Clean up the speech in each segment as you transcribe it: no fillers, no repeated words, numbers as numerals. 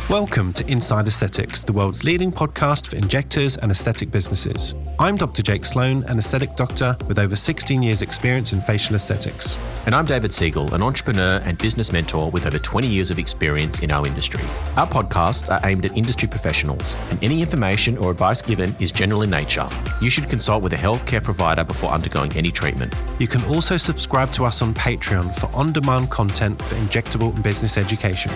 Welcome to Inside Aesthetics, the world's leading podcast for injectors and aesthetic businesses. I'm Dr. Jake Sloan, an aesthetic doctor with over 16 years experience in facial aesthetics. And I'm David Siegel, an entrepreneur and business mentor with over 20 years of experience in our industry. Our podcasts are aimed at industry professionals, and any information or advice given is general in nature. You should consult with a healthcare provider before undergoing any treatment. You can also subscribe to us on Patreon for on-demand content for injectable and business education.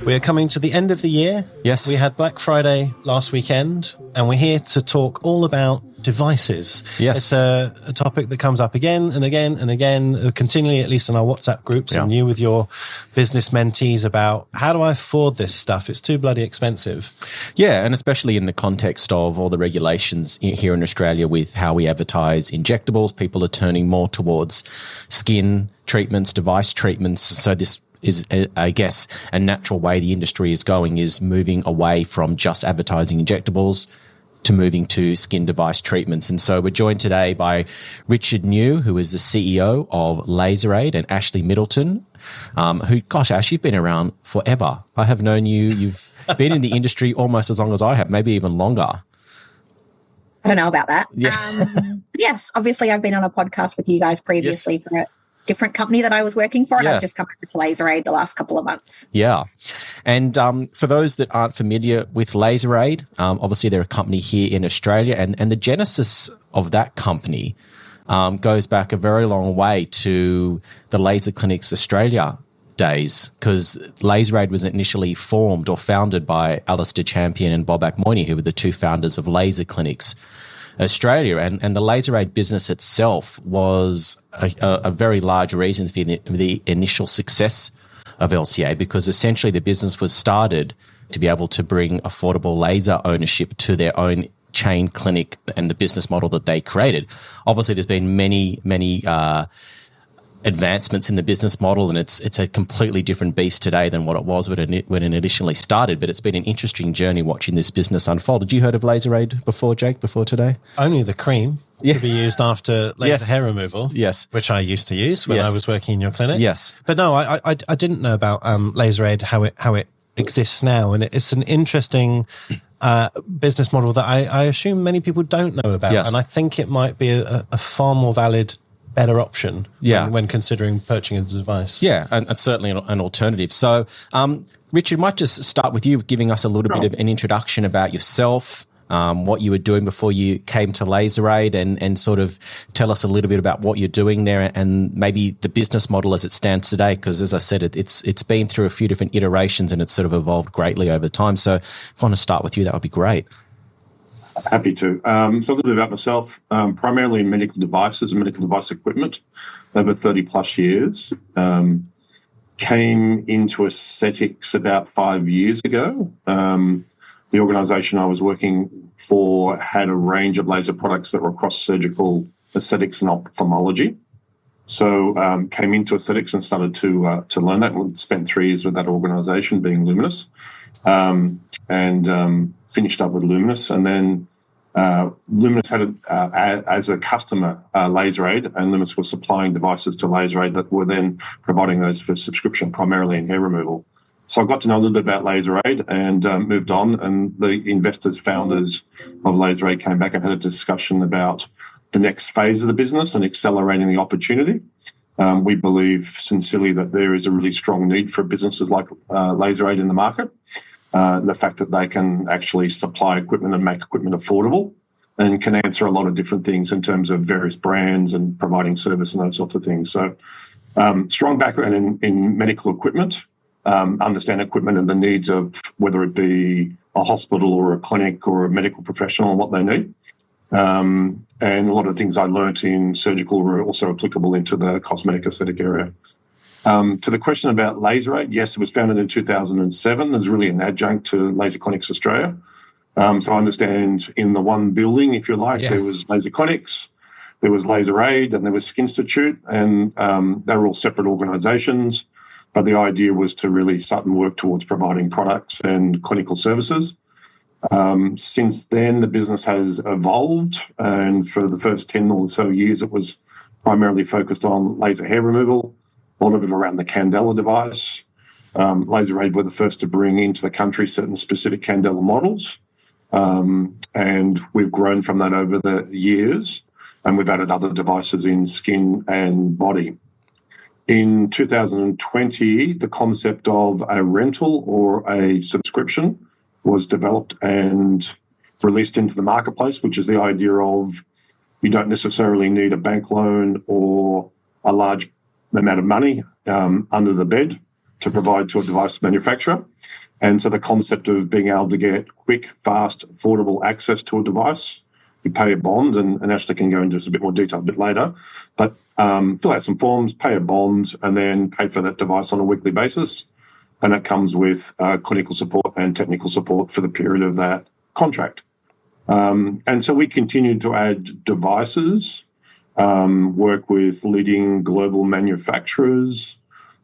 We are coming to the end of the year. Yes. We had Black Friday last weekend, and we're here to talk all about devices. Yes. It's a topic that comes up again and again and again, continually, at least in our WhatsApp groups, and you with your business mentees about how do I afford this stuff? It's too bloody expensive. Yeah, and especially in the context of all the regulations here in Australia with how we advertise injectables, people are turning more towards skin treatments, device treatments. So this is, I guess, a natural way the industry is going, is moving away from just advertising injectables to moving to skin device treatments. And so we're joined today by Richard New, who is the CEO of Laseraid, and Ashlee Middleton, who, gosh, Ash, you've been around forever. I have known you. You've been in the industry almost as long as I have, maybe even longer. I don't know about that. Yeah. Yes, obviously I've been on a podcast with you guys previously for a different company that I was working for, and I've just come over to Laseraid the last couple of months. Yeah. And for those that aren't familiar with Laseraid, obviously they're a company here in Australia, and the genesis of that company goes back a very long way to the Laser Clinics Australia days, because Laseraid was initially formed or founded by Alistair Champion and Bob Akmoini, who were the two founders of Laser Clinics Australia, and the Laseraid business itself was a very large reason for the initial success of LCA, because essentially the business was started to be able to bring affordable laser ownership to their own chain clinic and the business model that they created. Obviously, there's been many advancements in the business model, and it's a completely different beast today than what it was when it initially started. But it's been an interesting journey watching this business unfold. Had you heard of Laseraid before, Jake, before today? Only the cream to be used after laser hair removal. Yes. Which I used to use when I was working in your clinic. Yes. But no, I didn't know about Laseraid, how it exists now. And it's an interesting business model that I assume many people don't know about. Yes. And I think it might be a far more valid, better option when considering purchasing a device. Yeah, and certainly an alternative. So, Richard, might just start with you giving us a little bit of an introduction about yourself, what you were doing before you came to Laseraid, and sort of tell us a little bit about what you're doing there and maybe the business model as it stands today, because as I said, it's been through a few different iterations and it's sort of evolved greatly over time. So if I want to start with you, that would be great. Happy to. So a little bit about myself, primarily in medical devices and medical device equipment, over 30 plus years. Came into aesthetics about 5 years ago. The organisation I was working for had a range of laser products that were across surgical, aesthetics and ophthalmology. So came into aesthetics and started to learn that, and spent 3 years with that organisation, being Luminous. And finished up with Luminous, and then Luminous had as a customer Laseraid, and Luminous was supplying devices to Laseraid that were then providing those for subscription, primarily in hair removal. So I got to know a little bit about Laseraid and moved on, and the investors, founders of Laseraid came back and had a discussion about the next phase of the business and accelerating the opportunity. We believe sincerely that there is a really strong need for businesses like Laseraid in the market. The fact that they can actually supply equipment and make equipment affordable and can answer a lot of different things in terms of various brands and providing service and those sorts of things. So strong background in medical equipment, understand equipment and the needs of whether it be a hospital or a clinic or a medical professional and what they need. And a lot of the things I learnt in surgical were also applicable into the cosmetic aesthetic area. To the question about Laseraid, yes, it was founded in 2007. It was really an adjunct to Laser Clinics Australia. So I understand in the one building, if you like, there was Laser Clinics, there was Laseraid, and there was Skin Institute, and they were all separate organisations. But the idea was to really start and work towards providing products and clinical services. Since then, the business has evolved, and for the first 10 or so years, it was primarily focused on laser hair removal, a lot of it around the Candela device. Laseraid were the first to bring into the country certain specific Candela models, and we've grown from that over the years, and we've added other devices in skin and body. In 2020, the concept of a rental or a subscription was developed and released into the marketplace, which is the idea of you don't necessarily need a bank loan or a large amount of money under the bed to provide to a device manufacturer. And so the concept of being able to get quick, fast, affordable access to a device, you pay a bond, and Ashlee can go into this a bit more detail a bit later, but fill out some forms, pay a bond, and then pay for that device on a weekly basis. And it comes with clinical support and technical support for the period of that contract. And so we continue to add devices, work with leading global manufacturers.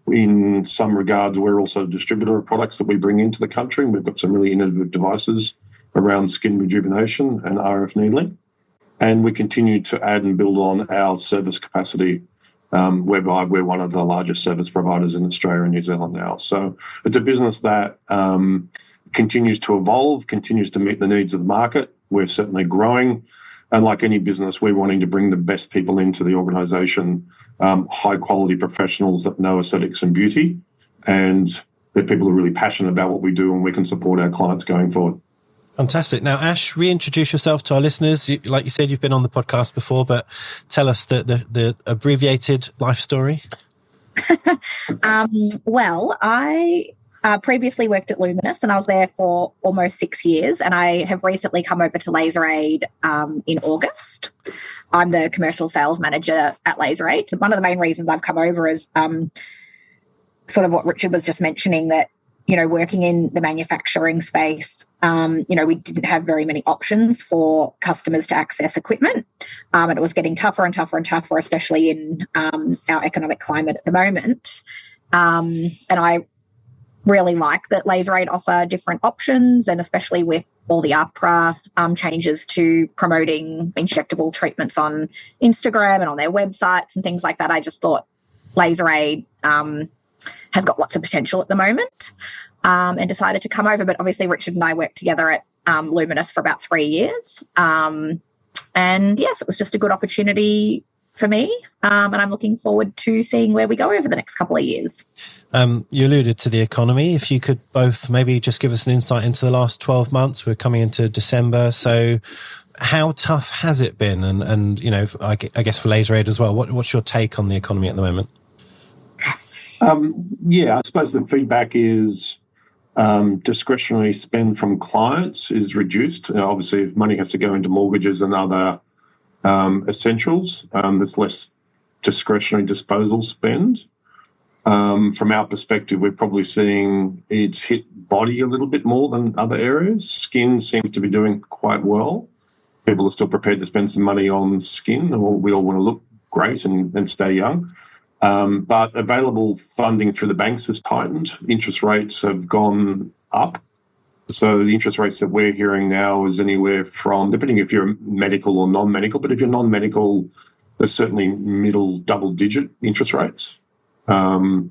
In some regards, we're also a distributor of products that we bring into the country, and we've got some really innovative devices around skin rejuvenation and RF needling. And we continue to add and build on our service capacity, whereby we're one of the largest service providers in Australia and New Zealand now. So it's a business that continues to evolve, continues to meet the needs of the market. We're certainly growing. And like any business, we're wanting to bring the best people into the organisation, high-quality professionals that know aesthetics and beauty, and they're people who are really passionate about what we do, and we can support our clients going forward. Fantastic. Now, Ash, reintroduce yourself to our listeners. Like you said, you've been on the podcast before, but tell us the abbreviated life story. Well, I previously worked at Luminous, and I was there for almost 6 years, and I have recently come over to Laseraid in August. I'm the commercial sales manager at Laseraid. One of the main reasons I've come over is sort of what Richard was just mentioning, that, you know, working in the manufacturing space, we didn't have very many options for customers to access equipment. And it was getting tougher and tougher and tougher, especially in our economic climate at the moment. And I really like that Laseraid offer different options, and especially with all the APRA changes to promoting injectable treatments on Instagram and on their websites and things like that. I just thought Laseraid has got lots of potential at the moment, and decided to come over. But obviously Richard and I worked together at Luminous for about 3 years. And yes, it was just a good opportunity for me. And I'm looking forward to seeing where we go over the next couple of years. You alluded to the economy. If you could both maybe just give us an insight into the last 12 months. We're coming into December. So how tough has it been? And you know, I guess for Laseraid as well, what's your take on the economy at the moment? I suppose the feedback is discretionary spend from clients is reduced. Obviously, if money has to go into mortgages and other essentials, there's less discretionary disposal spend. From our perspective, we're probably seeing it's hit body a little bit more than other areas. Skin seems to be doing quite well. People are still prepared to spend some money on skin. We all want to look great and stay young. But available funding through the banks has tightened. Interest rates have gone up. So the interest rates that we're hearing now is anywhere from, depending if you're medical or non-medical, but if you're non-medical, there's certainly middle double-digit interest rates. And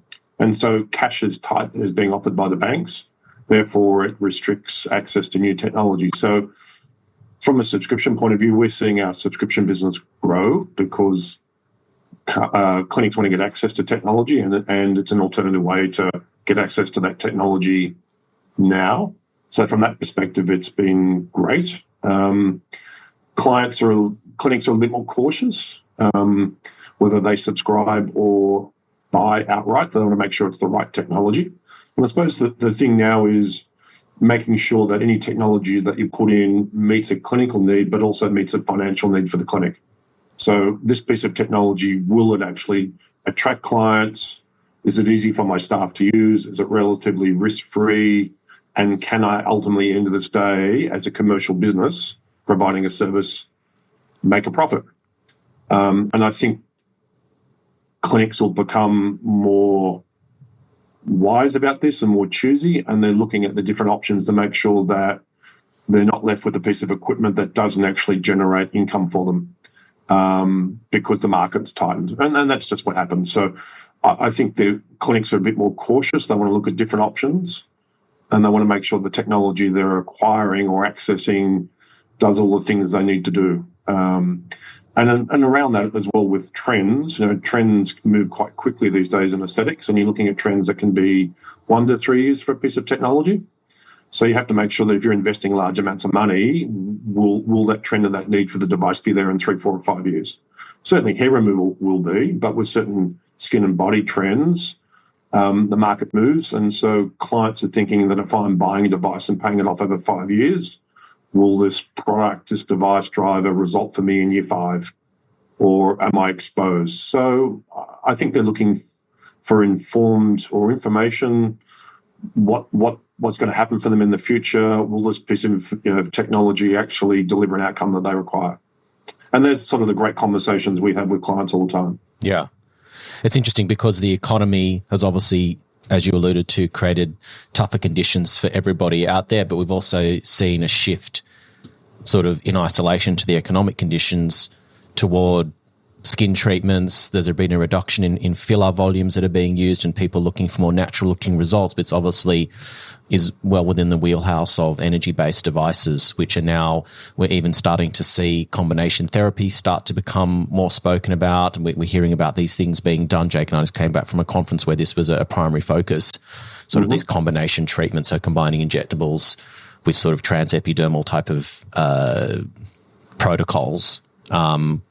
so cash is tight, is being offered by the banks. Therefore, it restricts access to new technology. So from a subscription point of view, we're seeing our subscription business grow because clinics want to get access to technology, and it's an alternative way to get access to that technology now. So from that perspective, it's been great. Clinics are a little bit more cautious, whether they subscribe or buy outright. They want to make sure it's the right technology. And I suppose the thing now is making sure that any technology that you put in meets a clinical need, but also meets a financial need for the clinic. So this piece of technology, will it actually attract clients? Is it easy for my staff to use? Is it relatively risk-free? And can I ultimately, end of this day, as a commercial business, providing a service, make a profit? And I think clinics will become more wise about this and more choosy, and they're looking at the different options to make sure that they're not left with a piece of equipment that doesn't actually generate income for them, because the market's tightened. And that's just what happens. So I think the clinics are a bit more cautious. They want to look at different options, and they want to make sure the technology they're acquiring or accessing does all the things they need to do. And around that as well with trends, trends move quite quickly these days in aesthetics, and you're looking at trends that can be 1 to 3 years for a piece of technology. So you have to make sure that if you're investing large amounts of money, will that trend and that need for the device be there in 3, 4, or 5 years? Certainly hair removal will be, but with certain skin and body trends, the market moves. And so clients are thinking that if I'm buying a device and paying it off over 5 years, will this product, this device drive a result for me in year 5? Or am I exposed? So I think they're looking for informed or information. What's going to happen for them in the future? Will this piece of technology actually deliver an outcome that they require? And there's sort of the great conversations we have with clients all the time. Yeah. It's interesting because the economy has obviously, as you alluded to, created tougher conditions for everybody out there, but we've also seen a shift sort of in isolation to the economic conditions toward skin treatments. There's been a reduction in filler volumes that are being used and people looking for more natural looking results, but it's obviously is well within the wheelhouse of energy-based devices, which are now, we're even starting to see combination therapy start to become more spoken about. And we're hearing about these things being done. Jake and I just came back from a conference where this was a primary focus, sort of these combination treatments, so combining injectables with sort of transepidermal type of protocols,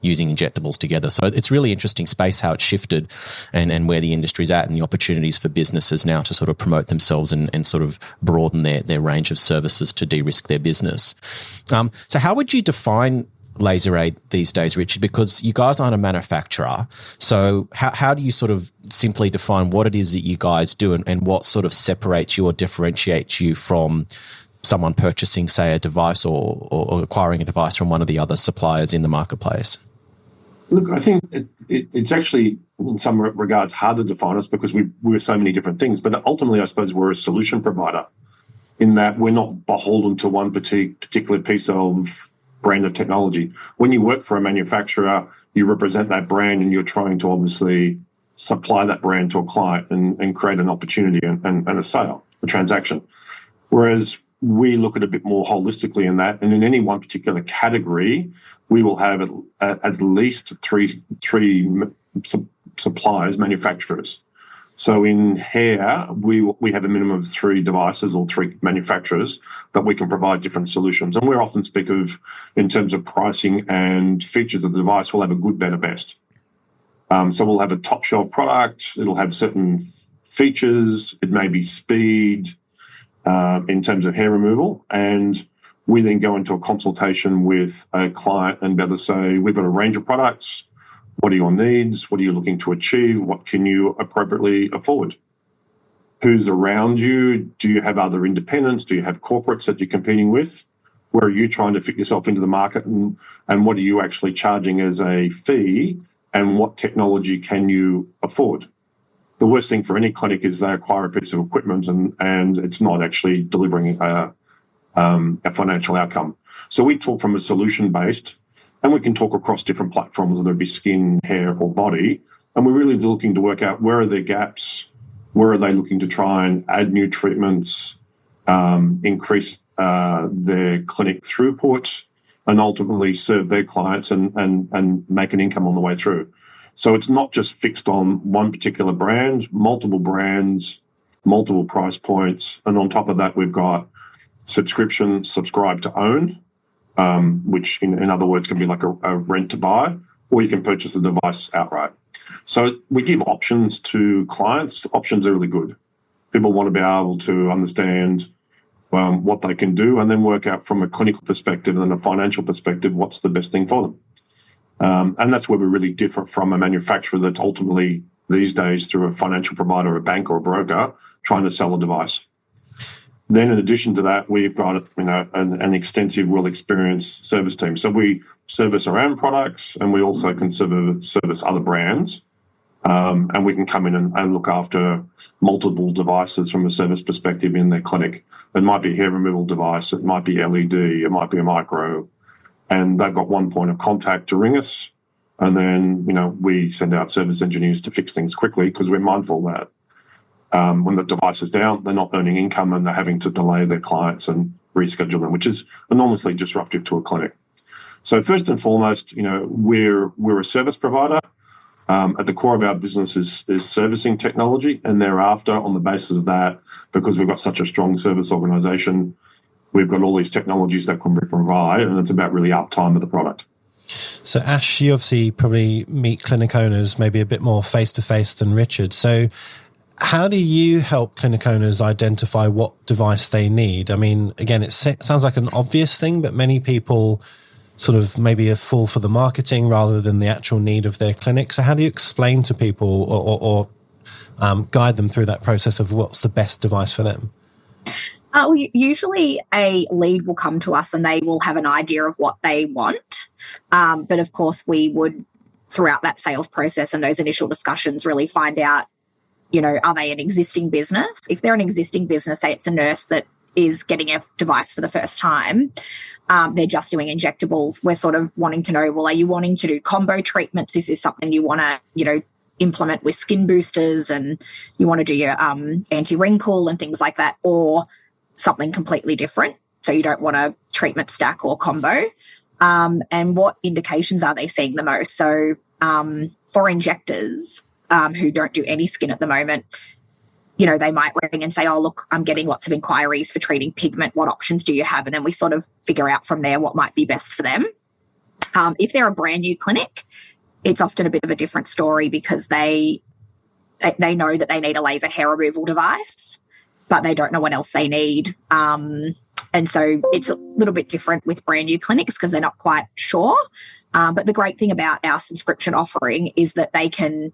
using injectables together. So it's really interesting space how it's shifted and where the industry's at and the opportunities for businesses now to sort of promote themselves and sort of broaden their range of services to de-risk their business. So how would you define Laseraid these days, Richard? Because you guys aren't a manufacturer. So how do you sort of simply define what it is that you guys do and what sort of separates you or differentiates you from someone purchasing, say, a device or acquiring a device from one of the other suppliers in the marketplace? Look, I think it's actually, in some regards, hard to define us because we're so many different things. But ultimately, I suppose we're a solution provider in that we're not beholden to one particular piece of brand of technology. When you work for a manufacturer, you represent that brand and you're trying to obviously supply that brand to a client and create an opportunity and a sale, a transaction. Whereas we look at it a bit more holistically in that, and in any one particular category, we will have at least three suppliers, manufacturers. So in hair, we have a minimum of 3 devices or 3 manufacturers that we can provide different solutions. And we often speak of, in terms of pricing and features of the device, we'll have a good, better, best. So we'll have a top shelf product. It'll have certain features. It may be speed, in terms of hair removal, and we then go into a consultation with a client and be able to say, we've got a range of products. What are your needs? What are you looking to achieve? What can you appropriately afford? Who's around you? Do you have other independents? Do you have corporates that you're competing with? Where are you trying to fit yourself into the market? And what are you actually charging as a fee? And what technology can you afford? The worst thing for any clinic is they acquire a piece of equipment and it's not actually delivering a financial outcome. So we talk from a solution-based, and we can talk across different platforms, whether it be skin, hair, or body. And we're really looking to work out where are their gaps, where are they looking to try and add new treatments, increase their clinic throughput, and ultimately serve their clients and make an income on the way through. So it's not just fixed on one particular brand, multiple brands, multiple price points. And on top of that, we've got subscription, subscribe to own, which in other words can be like a rent to buy, or you can purchase the device outright. So we give options to clients. Options are really good. People want to be able to understand what they can do and then work out from a clinical perspective and a financial perspective what's the best thing for them. And that's where we're really different from a manufacturer that's ultimately these days through a financial provider, a bank or a broker trying to sell a device. Then in addition to that, we've got an extensive, well-experienced service team. So we service our own products and we also can service other brands. And we can come in and look after multiple devices from a service perspective in their clinic. It might be a hair removal device, it might be LED, it might be a micro. And they've got one point of contact to ring us. And then, we send out service engineers to fix things quickly because we're mindful that when the device is down, they're not earning income and they're having to delay their clients and reschedule them, which is enormously disruptive to a clinic. So first and foremost, we're a service provider. At the core of our business is servicing technology, and thereafter, on the basis of that, because we've got such a strong service organisation, we've got all these technologies that can be provided, and it's about really uptime of the product. So Ash, you obviously probably meet clinic owners maybe a bit more face-to-face than Richard. So how do you help clinic owners identify what device they need? I mean, again, it sounds like an obvious thing, but many people sort of maybe a fall for the marketing rather than the actual need of their clinic. So how do you explain to people or guide them through that process of what's the best device for them? Well, usually a lead will come to us and they will have an idea of what they want. But of course, we would, throughout that sales process and those initial discussions, really find out, are they an existing business? If they're an existing business, say it's a nurse that is getting a device for the first time, they're just doing injectables. We're sort of wanting to know, well, are you wanting to do combo treatments? Is this something you want to, implement with skin boosters and you want to do your anti-wrinkle and things like that, or something completely different? So you don't want a treatment stack or combo. And what indications are they seeing the most? So for injectors who don't do any skin at the moment, they might ring and say, oh, look, I'm getting lots of inquiries for treating pigment. What options do you have? And then we sort of figure out from there what might be best for them. If they're a brand new clinic, it's often a bit of a different story because they know that they need a laser hair removal device, but they don't know what else they need. And so it's a little bit different with brand new clinics because they're not quite sure. But the great thing about our subscription offering is that they can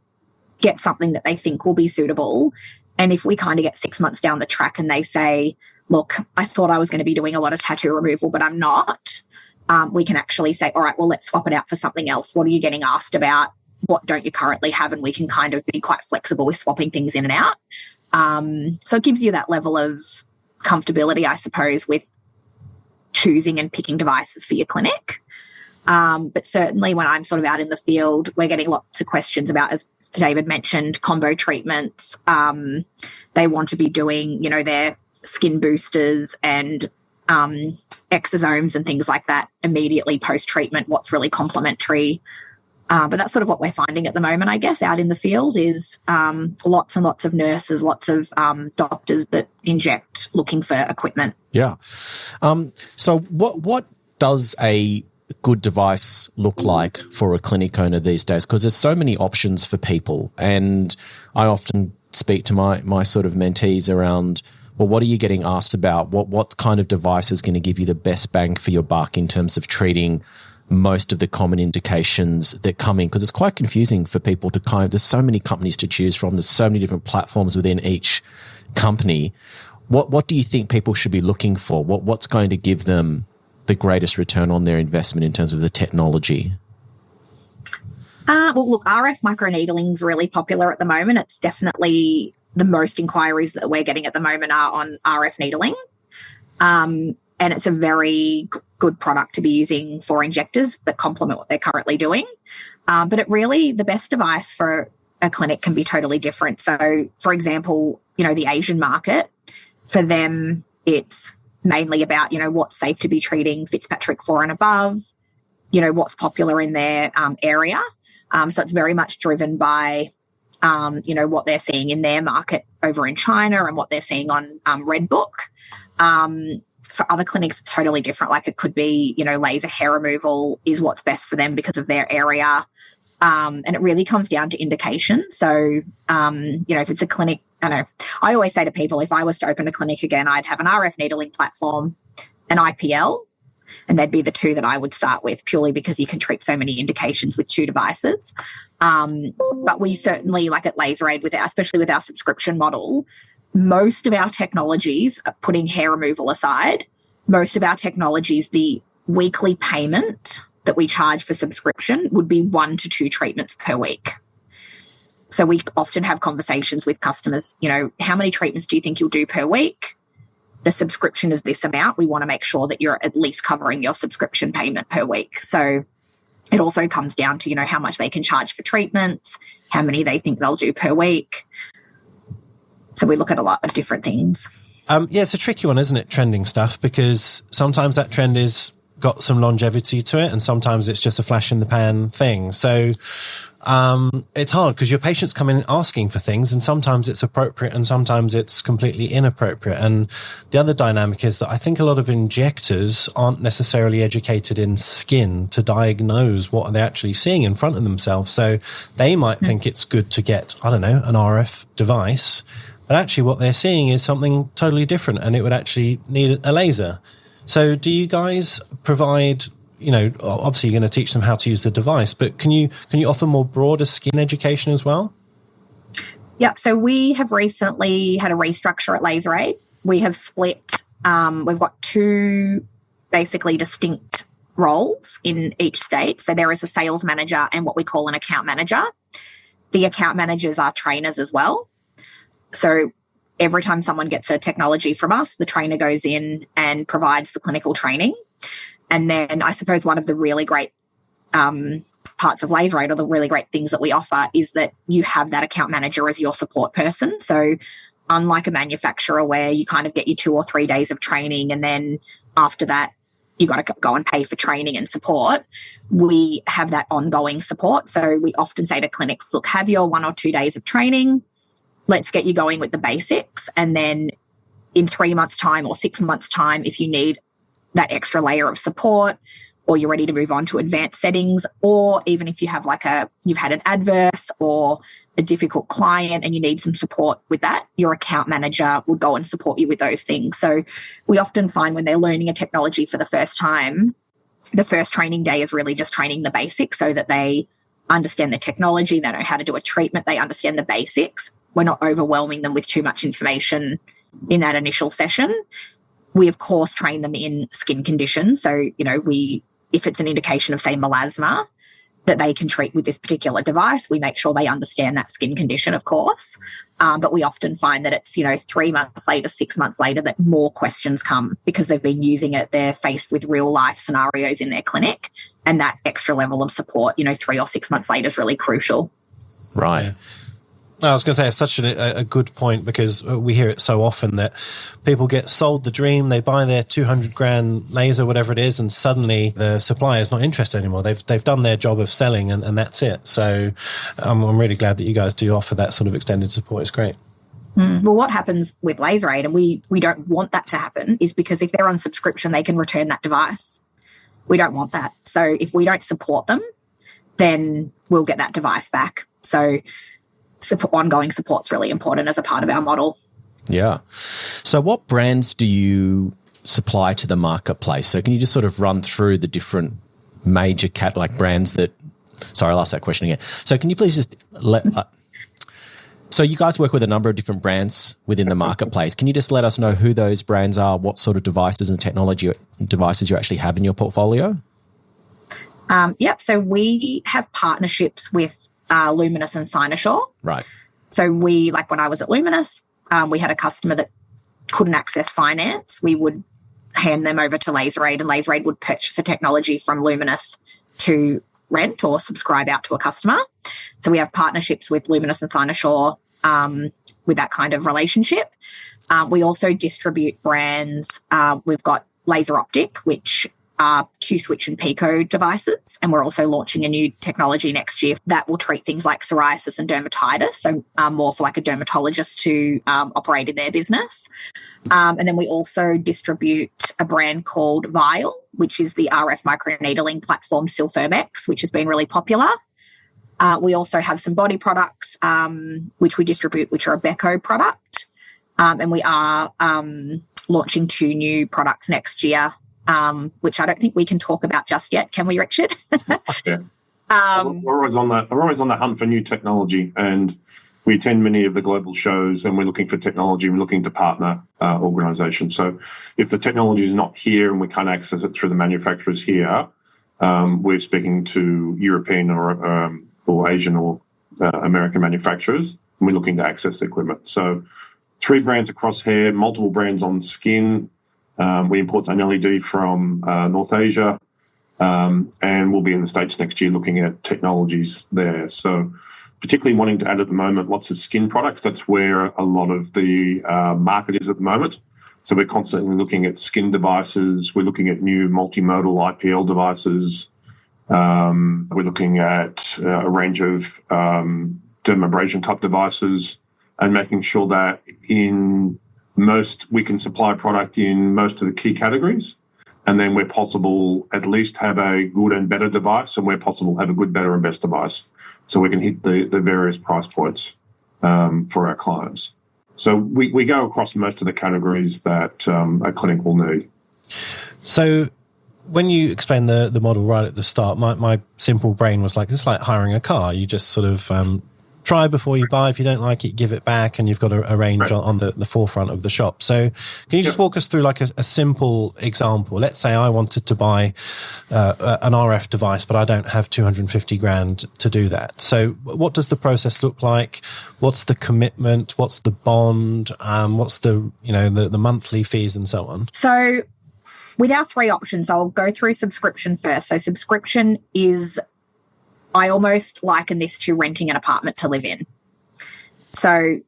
get something that they think will be suitable. And if we kind of get 6 months down the track and they say, look, I thought I was going to be doing a lot of tattoo removal, but I'm not, we can actually say, all right, well, let's swap it out for something else. What are you getting asked about? What don't you currently have? And we can kind of be quite flexible with swapping things in and out. So it gives you that level of comfortability, I suppose, with choosing and picking devices for your clinic. But certainly when I'm sort of out in the field, we're getting lots of questions about, as David mentioned, combo treatments. They want to be doing, their skin boosters and exosomes and things like that immediately post-treatment, what's really complementary. But that's sort of what we're finding at the moment, I guess, out in the field is lots and lots of nurses, lots of doctors that inject looking for equipment. Yeah. So what does a good device look like for a clinic owner these days? Because there's so many options for people. And I often speak to my sort of mentees around, well, what are you getting asked about? What kind of device is going to give you the best bang for your buck in terms of treating most of the common indications that come in? Because it's quite confusing for people to there's so many companies to choose from. There's so many different platforms within each company. What do you think people should be looking for? What's going to give them the greatest return on their investment in terms of the technology? Well, look, RF microneedling is really popular at the moment. It's definitely the most inquiries that we're getting at the moment are on RF needling. And it's a very good product to be using for injectors that complement what they're currently doing. But it really, the best device for a clinic can be totally different. So, for example, the Asian market, for them, it's mainly about, what's safe to be treating Fitzpatrick 4 and above, what's popular in their area. So it's very much driven by, what they're seeing in their market over in China and what they're seeing on Redbook. For other clinics, it's totally different. Like it could be, laser hair removal is what's best for them because of their area. And it really comes down to indication. So, if it's a clinic, I always say to people, if I was to open a clinic again, I'd have an RF needling platform, an IPL, and they'd be the two that I would start with purely because you can treat so many indications with two devices. But we certainly, like at Laseraid, especially with our subscription model, most of our technologies, putting hair removal aside, most of our technologies, the weekly payment that we charge for subscription would be 1 to 2 treatments per week. So we often have conversations with customers, how many treatments do you think you'll do per week? The subscription is this amount. We want to make sure that you're at least covering your subscription payment per week. So It also comes down to, how much they can charge for treatments, how many they think they'll do per week. So we look at a lot of different things. Yeah, it's a tricky one, isn't it? Trending stuff, because sometimes that trend is got some longevity to it, and sometimes it's just a flash in the pan thing. So it's hard because your patients come in asking for things, and sometimes it's appropriate and sometimes it's completely inappropriate. And the other dynamic is that I think a lot of injectors aren't necessarily educated in skin to diagnose what they're actually seeing in front of themselves. So they might think it's good to get, I don't know, an RF device, but actually what they're seeing is something totally different, and it would actually need a laser. So do you guys provide, obviously you're going to teach them how to use the device, but can you offer more broader skin education as well? Yeah, so we have recently had a restructure at Laseraid. We have split, we've got two basically distinct roles in each state. So there is a sales manager and what we call an account manager. The account managers are trainers as well. So every time someone gets a technology from us, the trainer goes in and provides the clinical training. And then I suppose one of the really great parts of Laseraid, or the really great things that we offer, is that you have that account manager as your support person. So unlike a manufacturer where you kind of get your 2 or 3 days of training and then after that you got to go and pay for training and support, we have that ongoing support. So we often say to clinics, look, have your 1 or 2 days of training. Let's get you going with the basics. And then in 3 months' time or 6 months' time, if you need that extra layer of support, or you're ready to move on to advanced settings, or even if you have you've had an adverse or a difficult client and you need some support with that, your account manager will go and support you with those things. So we often find when they're learning a technology for the first time, the first training day is really just training the basics so that they understand the technology, they know how to do a treatment, they understand the basics. We're not overwhelming them with too much information in that initial session. We, of course, train them in skin conditions. So, if it's an indication of, say, melasma, that they can treat with this particular device, we make sure they understand that skin condition, of course. But we often find that it's, 3 months later, 6 months later, that more questions come because they've been using it. They're faced with real life scenarios in their clinic. And that extra level of support, 3 or 6 months later is really crucial. Right. Yeah. I was going to say, it's such a good point, because we hear it so often that people get sold the dream, they buy their 200 grand laser, whatever it is, and suddenly the supplier is not interested anymore. They've done their job of selling, and that's it. So I'm really glad that you guys do offer that sort of extended support. It's great. Well, what happens with Laseraid, and we don't want that to happen, is because if they're on subscription, they can return that device. We don't want that. So if we don't support them, then we'll get that device back. So ongoing support's really important as a part of our model. Yeah. So what brands do you supply to the marketplace? So can you just sort of run through the different major brands that... Sorry, I'll ask that question again. So can you please just so you guys work with a number of different brands within the marketplace. Can you just let us know who those brands are, what sort of devices and technology devices you actually have in your portfolio? Yep. So we have partnerships with Luminous and Cynosure. Right. So when I was at Luminous, we had a customer that couldn't access finance. We would hand them over to Laseraid, and Laseraid would purchase the technology from Luminous to rent or subscribe out to a customer. So we have partnerships with Luminous and Cynosure with that kind of relationship. We also distribute brands. We've got Laser Optic, which are Q-Switch and Pico devices. And we're also launching a new technology next year that will treat things like psoriasis and dermatitis. So more for a dermatologist to operate in their business. And then we also distribute a brand called Vial, which is the RF microneedling platform Silfermex, which has been really popular. We also have some body products, which we distribute, which are a Beko product. And we are launching 2 new products next year, which I don't think we can talk about just yet. Can we, Richard? Yeah. We're always on the hunt for new technology, and we attend many of the global shows, and we're looking for technology. We're looking to partner organisations. So if the technology is not here and we can't access it through the manufacturers here, we're speaking to European or Asian or American manufacturers, and we're looking to access the equipment. So 3 brands across hair, multiple brands on skin. We import an LED from North Asia. and we'll be in the States next year looking at technologies there. So particularly wanting to add at the moment lots of skin products. That's where a lot of the market is at the moment. So we're constantly looking at skin devices. We're looking at new multimodal IPL devices. We're looking at a range of dermabrasion type devices and making sure that we can supply product in most of the key categories. And then where possible, at least have a good and better device, and where possible, have a good, better, and best device. So we can hit the various price points for our clients. So we go across most of the categories that a clinic will need. So when you explained the model right at the start, my simple brain was like, it's like hiring a car. You just sort of try before you buy. If you don't like it, give it back, and you've got a range on the forefront of the shop. So can you just walk us through like a simple example? Let's say I wanted to buy an RF device, but I don't have 250 grand to do that. So what does the process look like? What's the commitment? What's the bond? What's the monthly fees and so on? So with our three options, I'll go through subscription first. So subscription is, I almost liken this to renting an apartment to live in. So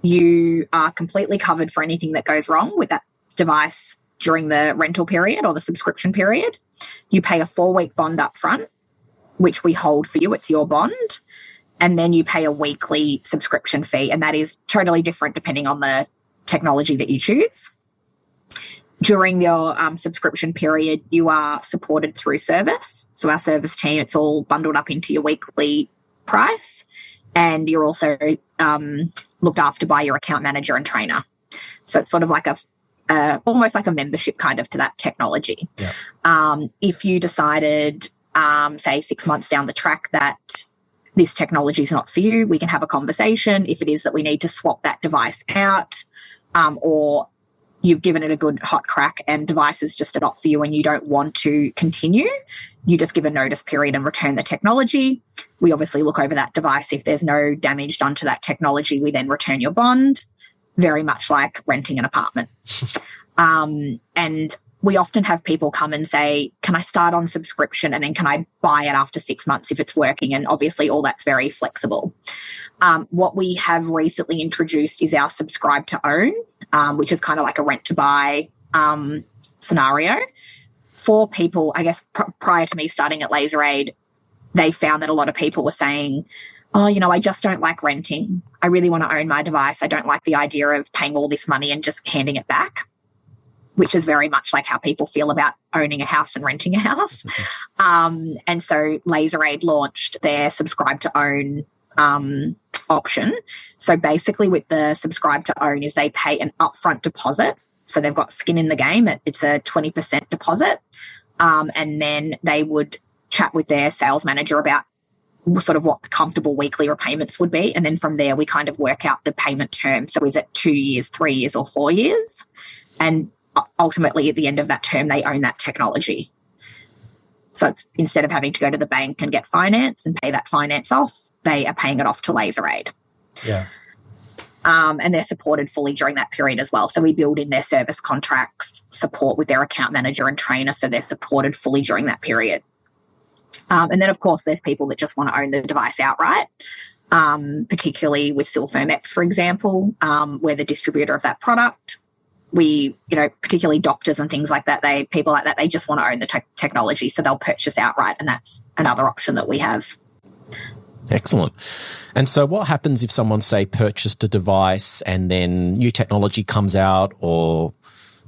you are completely covered for anything that goes wrong with that device during the rental period or the subscription period. You pay a 4-week bond up front, which we hold for you. It's your bond. And then you pay a weekly subscription fee, and that is totally different depending on the technology that you choose. During your subscription period, you are supported through service. So our service team, it's all bundled up into your weekly price. And you're also looked after by your account manager and trainer. So it's sort of like almost like a membership kind of to that technology. Yeah. If you decided, say 6 months down the track that this technology is not for you, we can have a conversation. If it is that we need to swap that device out, or you've given it a good hot crack and device is just not for you and you don't want to continue, you just give a notice period and return the technology. We obviously look over that device. If there's no damage done to that technology, we then return your bond, very much like renting an apartment. And we often have people come and say, can I start on subscription and then can I buy it after 6 months if it's working? And obviously all that's very flexible. What we have recently introduced is our subscribe to own, which is kind of like a rent to buy scenario. For people, I guess, prior to me starting at Laseraid, they found that a lot of people were saying, oh, I just don't like renting. I really want to own my device. I don't like the idea of paying all this money and just handing it back, which is very much like how people feel about owning a house and renting a house. And so Laseraid launched their subscribe to own option. So basically with the subscribe to own is they pay an upfront deposit. So they've got skin in the game. It's a 20% deposit. And then they would chat with their sales manager about sort of what the comfortable weekly repayments would be. And then from there, we kind of work out the payment term. So is it 2 years, 3 years, or 4 years? And ultimately, at the end of that term, they own that technology. So it's, instead of having to go to the bank and get finance and pay that finance off, they are paying it off to Laseraid. Yeah. And they're supported fully during that period as well. So we build in their service contracts, support with their account manager and trainer, so they're supported fully during that period. And then, of course, there's people that just want to own the device outright, particularly with Silfirmex, for example, we're the distributor of that product. We, particularly doctors and things like that, people like that, they just want to own the technology, so they'll purchase outright, and that's another option that we have. Excellent. And so what happens if someone, say, purchased a device and then new technology comes out or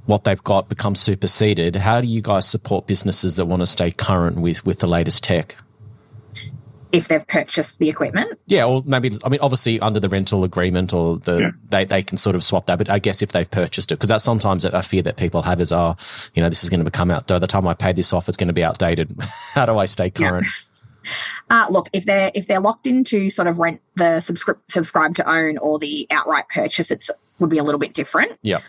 what they've got becomes superseded? How do you guys support businesses that want to stay current with the latest tech? If they've purchased the equipment? Yeah, or maybe, obviously under the rental agreement or they can sort of swap that, but I guess if they've purchased it, because that's sometimes a fear that people have is, this is going to become out. By the time I pay this off, it's going to be outdated. How do I stay current? Look, if they're locked into sort of rent, the subscribe to own or the outright purchase, it would be a little bit different. Yeah.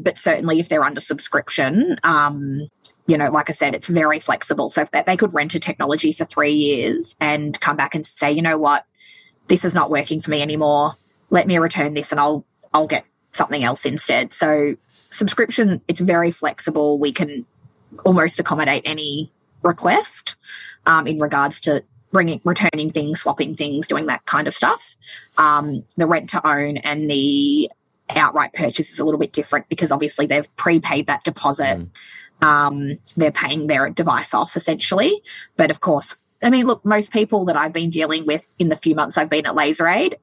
But certainly if they're under subscription, like I said, it's very flexible. So if they could rent a technology for 3 years and come back and say, you know what, this is not working for me anymore. Let me return this and I'll get something else instead. So subscription, it's very flexible. We can almost accommodate any request in regards to returning things, swapping things, doing that kind of stuff. The rent to own and the outright purchase is a little bit different because obviously they've prepaid that deposit. They're paying their device off essentially. But of course, I mean, look, most people that I've been dealing with in the few months I've been at Laseraid,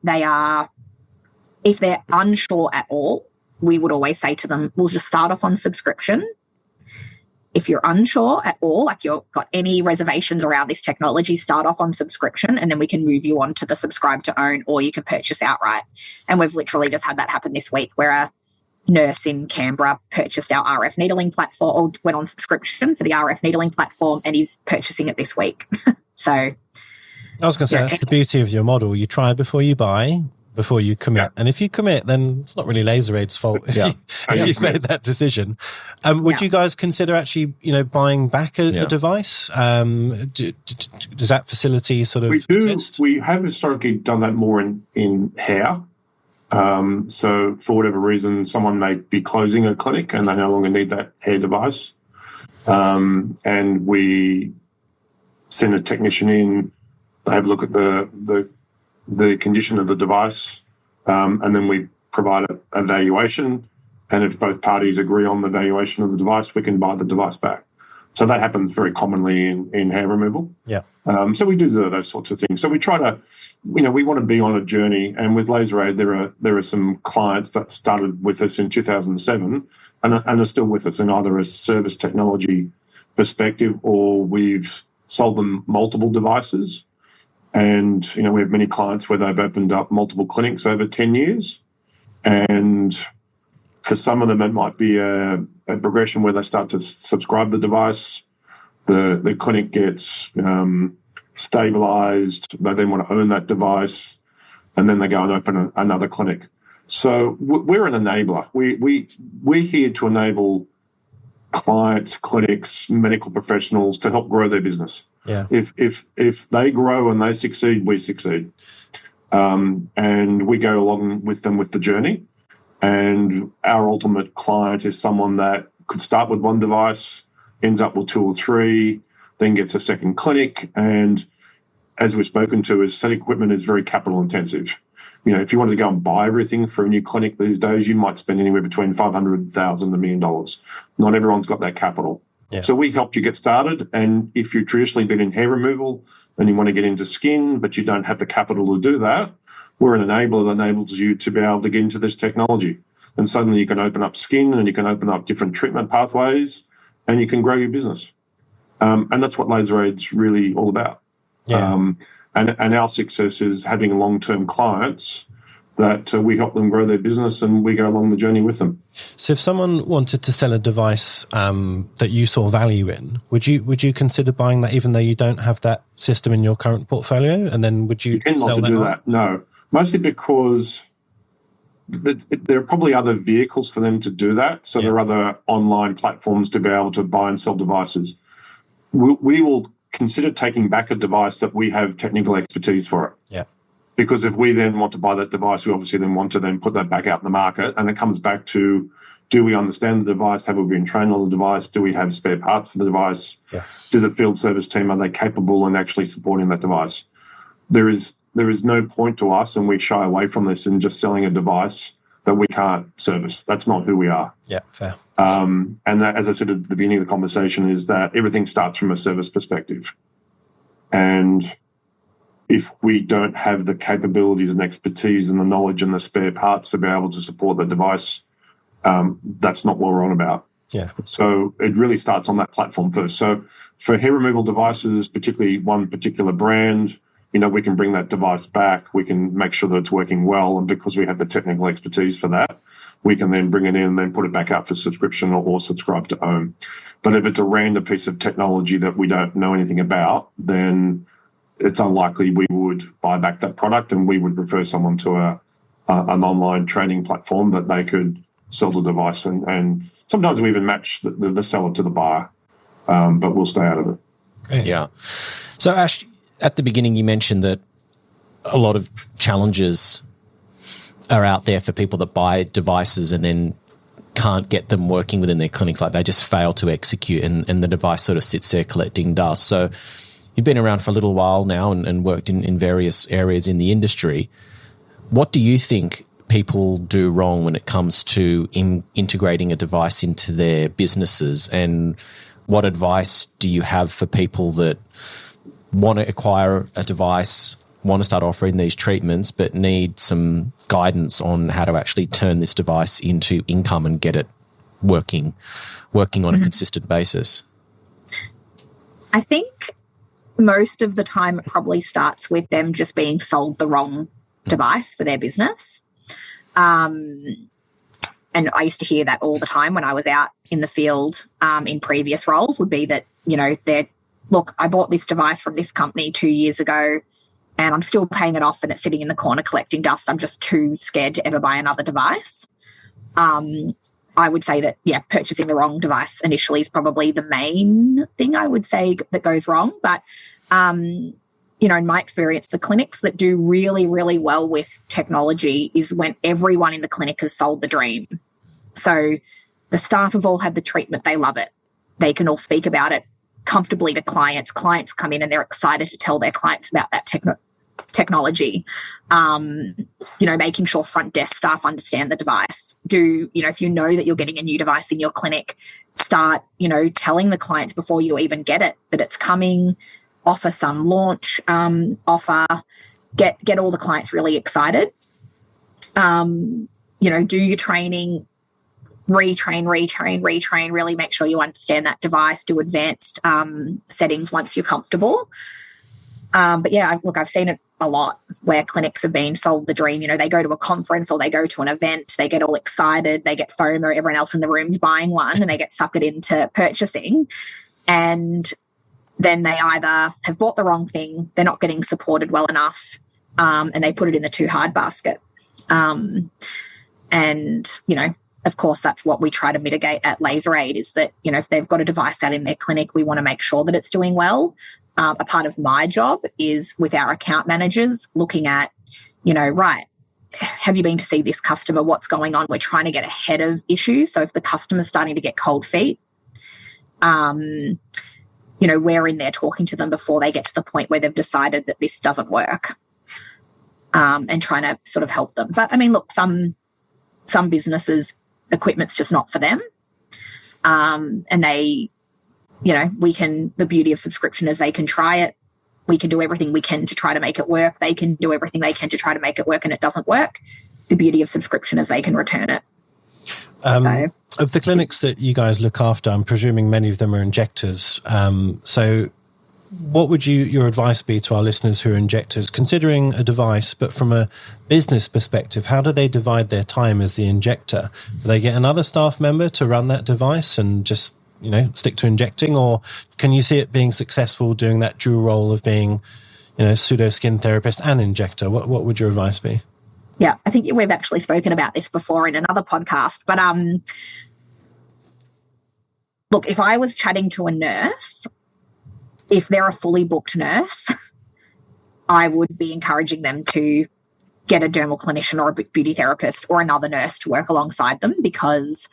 if they're unsure at all, we would always say to them, we'll just start off on subscription. If you're unsure at all, like you've got any reservations around this technology, start off on subscription and then we can move you on to the subscribe to own, or you can purchase outright. And we've literally just had that happen this week where a nurse in Canberra purchased our RF needling platform or went on subscription for the RF needling platform and is purchasing it this week. So I was going to say, that's the beauty of your model. You try before you buy, before you commit. Yeah. And if you commit, then it's not really Laseraid's fault if you've made that decision. Would you guys consider actually, buying back a device? Does that facility sort of exist? We have historically done that more in hair. So for whatever reason, someone may be closing a clinic and they no longer need that hair device. And we send a technician in, they have a look at the condition of the device, and then we provide a valuation. And if both parties agree on the valuation of the device, we can buy the device back. So that happens very commonly in hair removal. Yeah. So we do those sorts of things. So we try to, we want to be on a journey. And with Laseraid, there are some clients that started with us in 2007 and are still with us in either a service technology perspective or we've sold them multiple devices. And, we have many clients where they've opened up multiple clinics over 10 years. And for some of them, it might be a progression where they start to subscribe the device. The clinic gets stabilized. They then want to own that device. And then they go and open another clinic. So we're an enabler. We're here to enable clients, clinics, medical professionals to help grow their business. Yeah. If they grow and they succeed, we succeed. And we go along with them with the journey. And our ultimate client is someone that could start with one device, ends up with two or three, then gets a second clinic. And as we've spoken to, is set equipment is very capital intensive. If you wanted to go and buy everything for a new clinic these days, you might spend anywhere between $500,000 and $1 million. Not everyone's got that capital. Yeah. So we help you get started. And if you've traditionally been in hair removal and you want to get into skin, but you don't have the capital to do that, we're an enabler that enables you to be able to get into this technology. And suddenly you can open up skin and you can open up different treatment pathways and you can grow your business. And that's what Laseraid's really all about. Yeah. And our success is having long-term clients that we help them grow their business and we go along the journey with them. So if someone wanted to sell a device that you saw value in, would you consider buying that even though you don't have that system in your current portfolio? And then would you sell that? That? No, mostly because there are probably other vehicles for them to do that. So there are other online platforms to be able to buy and sell devices. We will consider taking back a device that we have technical expertise for it. Yeah. Because if we then want to buy that device, we obviously then want to then put that back out in the market. And it comes back to, do we understand the device? Have we been trained on the device? Do we have spare parts for the device? Yes. Do the field service team, are they capable in actually supporting that device? There is no point to us, and we shy away from this in just selling a device that we can't service. That's not who we are. Yeah, fair. And that, as I said at the beginning of the conversation, is that everything starts from a service perspective. And if we don't have the capabilities and expertise and the knowledge and the spare parts to be able to support the device, that's not what we're on about. Yeah. So it really starts on that platform first. So for hair removal devices, particularly one particular brand, we can bring that device back. We can make sure that it's working well. And because we have the technical expertise for that, we can then bring it in and then put it back out for subscription or subscribe to own. But if it's a random piece of technology that we don't know anything about, then it's unlikely we would buy back that product, and we would refer someone to an online training platform that they could sell the device. And sometimes we even match the seller to the buyer, but we'll stay out of it. Great. Yeah. So, Ash, at the beginning, you mentioned that a lot of challenges are out there for people that buy devices and then can't get them working within their clinics, like they just fail to execute, and the device sort of sits there collecting dust. So you've been around for a little while now and worked in various areas in the industry. What do you think people do wrong when it comes to integrating a device into their businesses, and what advice do you have for people that want to acquire a device, want to start offering these treatments, but need some guidance on how to actually turn this device into income and get it working on a consistent basis? I think most of the time it probably starts with them just being sold the wrong device for their business. And I used to hear that all the time when I was out in the field in previous roles, would be that, look, I bought this device from this company 2 years ago and I'm still paying it off and it's sitting in the corner collecting dust. I'm just too scared to ever buy another device. I would say that, purchasing the wrong device initially is probably the main thing I would say that goes wrong. But, in my experience, the clinics that do really, really well with technology is when everyone in the clinic has sold the dream. So the staff have all had the treatment. They love it. They can all speak about it comfortably to clients. Clients come in and they're excited to tell their clients about that technology. Making sure front desk staff understand the device. If you know that you're getting a new device in your clinic, start, telling the clients before you even get it that it's coming. Offer some launch offer. Get all the clients really excited. Do your training. Retrain, really make sure you understand that device, do advanced settings once you're comfortable. I've seen it a lot where clinics have been sold the dream. They go to a conference or they go to an event, they get all excited, they get FOMO, everyone else in the room's buying one, and they get suckered into purchasing. And then they either have bought the wrong thing, they're not getting supported well enough, and they put it in the too hard basket. Of course, that's what we try to mitigate at Laseraid is that, if they've got a device out in their clinic, we want to make sure that it's doing well. A part of my job is with our account managers looking at, have you been to see this customer? What's going on? We're trying to get ahead of issues. So if the customer's starting to get cold feet, we're in there talking to them before they get to the point where they've decided that this doesn't work, and trying to sort of help them. But, look, some businesses, equipment's just not for them. And they, the beauty of subscription is they can try it. We can do everything we can to try to make it work. They can do everything they can to try to make it work and it doesn't work. The beauty of subscription is they can return it. Of the clinics that you guys look after, I'm presuming many of them are injectors. So what would your advice be to our listeners who are injectors, considering a device, but from a business perspective, how do they divide their time as the injector? Do they get another staff member to run that device and just, stick to injecting? Or can you see it being successful doing that dual role of being, pseudo skin therapist and injector? What would your advice be? Yeah, I think we've actually spoken about this before in another podcast. But look, if I was chatting to a nurse, if they're a fully booked nurse, I would be encouraging them to get a dermal clinician or a beauty therapist or another nurse to work alongside them, because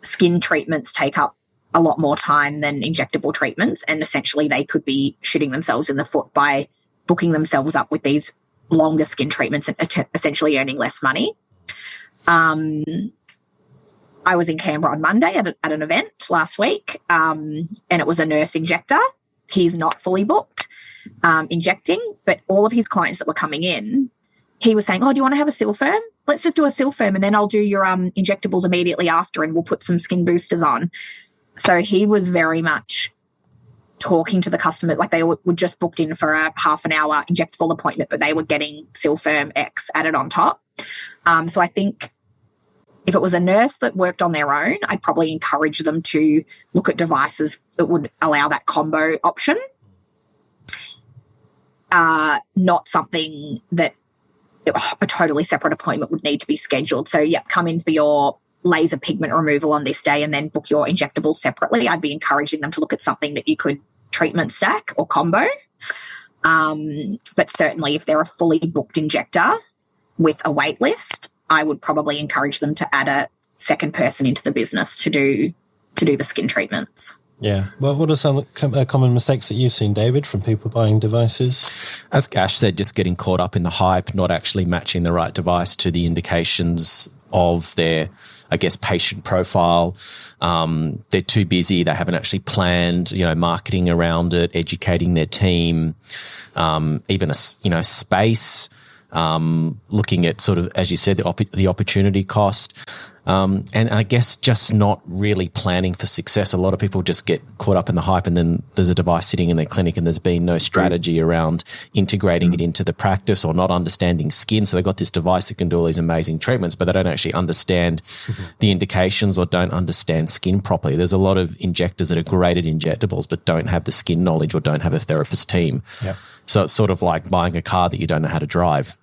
skin treatments take up a lot more time than injectable treatments, and essentially they could be shooting themselves in the foot by booking themselves up with these longer skin treatments and essentially earning less money. I was in Canberra on Monday at an event last week, and it was a nurse injector. He's not fully booked injecting, but all of his clients that were coming in, he was saying, do you want to have a Silfirm? Let's just do a Silfirm and then I'll do your injectables immediately after and we'll put some skin boosters on. So he was very much talking to the customer, like they were just booked in for a half an hour injectable appointment, but they were getting Silfirm X added on top. So I think if it was a nurse that worked on their own, I'd probably encourage them to look at devices that would allow that combo option. Not something that a totally separate appointment would need to be scheduled. So, come in for your laser pigment removal on this day and then book your injectables separately. I'd be encouraging them to look at something that you could treatment stack or combo. But certainly if they're a fully booked injector with a wait list, I would probably encourage them to add a second person into the business to do the skin treatments. Yeah. Well, what are some common mistakes that you've seen, David, from people buying devices? As Ash said, just getting caught up in the hype, not actually matching the right device to the indications of their, I guess, patient profile. They're too busy. They haven't actually planned, marketing around it, educating their team, even space, looking at sort of, as you said, the opportunity cost. And I guess just not really planning for success. A lot of people just get caught up in the hype, and then there's a device sitting in their clinic and there's been no strategy around integrating it into the practice or not understanding skin. So they've got this device that can do all these amazing treatments, but they don't actually understand the indications or don't understand skin properly. There's a lot of injectors that are great at injectables but don't have the skin knowledge or don't have a therapist team. Yeah. So it's sort of like buying a car that you don't know how to drive.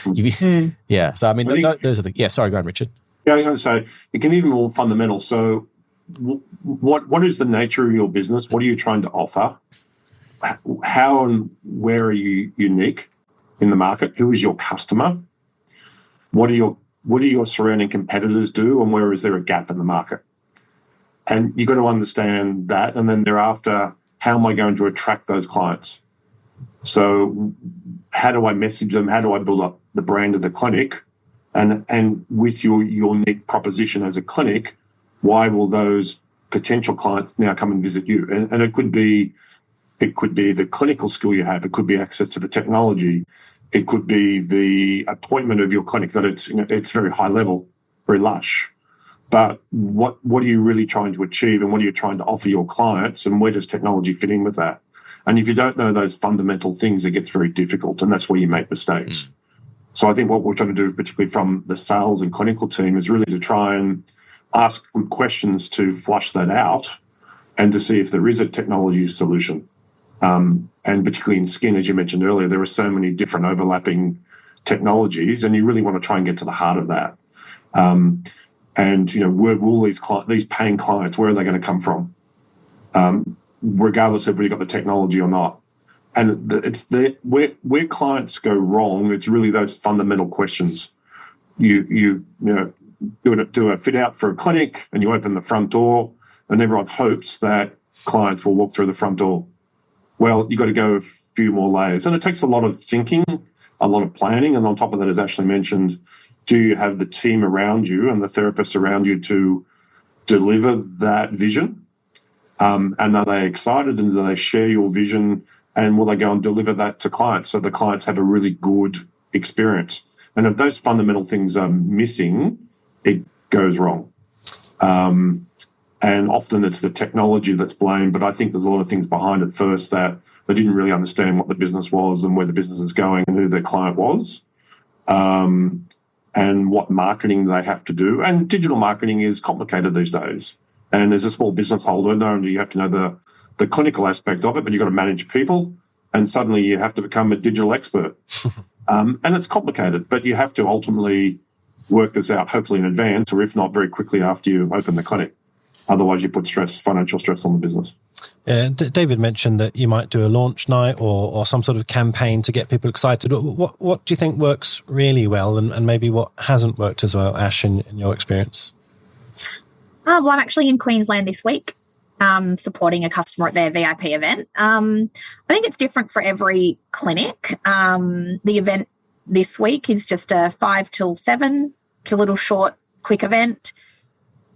Yeah. So, I mean, those are the... Yeah, sorry, go on, Richard. Yeah, I was going to say, it can be even more fundamental. So what is the nature of your business? What are you trying to offer? How and where are you unique in the market? Who is your customer? What do your surrounding competitors do, and where is there a gap in the market? And you've got to understand that, and then thereafter, how am I going to attract those clients? So how do I message them? How do I build up the brand of the clinic? And with your unique proposition as a clinic, why will those potential clients now come and visit you? And it could be the clinical skill you have. It could be access to the technology. It could be the appointment of your clinic, that it's very high level, very lush. But what are you really trying to achieve, and what are you trying to offer your clients, and where does technology fit in with that? And if you don't know those fundamental things, it gets very difficult, and that's where you make mistakes. So I think what we're trying to do, particularly from the sales and clinical team, is really to try and ask questions to flush that out and to see if there is a technology solution. And particularly in skin, as you mentioned earlier, there are so many different overlapping technologies, and you really want to try and get to the heart of that. And, where will these paying clients, where are they going to come from? Regardless of whether you've got the technology or not. And where clients go wrong, it's really those fundamental questions. You do a fit out for a clinic, and you open the front door, and everyone hopes that clients will walk through the front door. Well, you've got to go a few more layers, and it takes a lot of thinking, a lot of planning, and on top of that, as Ashlee mentioned, do you have the team around you and the therapists around you to deliver that vision? And are they excited, and do they share your vision? And will they go and deliver that to clients so the clients have a really good experience? And if those fundamental things are missing, it goes wrong. And often it's the technology that's blamed, but I think there's a lot of things behind it first, that they didn't really understand what the business was and where the business is going and who their client was, and what marketing they have to do. And digital marketing is complicated these days. And as a small business holder, not only do you have to know the clinical aspect of it, but you've got to manage people, and suddenly you have to become a digital expert. And it's complicated, but you have to ultimately work this out, hopefully in advance, or if not, very quickly after you open the clinic. Otherwise, you put financial stress on the business. David mentioned that you might do a launch night or some sort of campaign to get people excited. What do you think works really well, and maybe what hasn't worked as well, Ash, in your experience? Well, I'm actually in Queensland this week, supporting a customer at their VIP event. I think it's different for every clinic. The event this week is just a 5 till 7. It's a little short, quick event.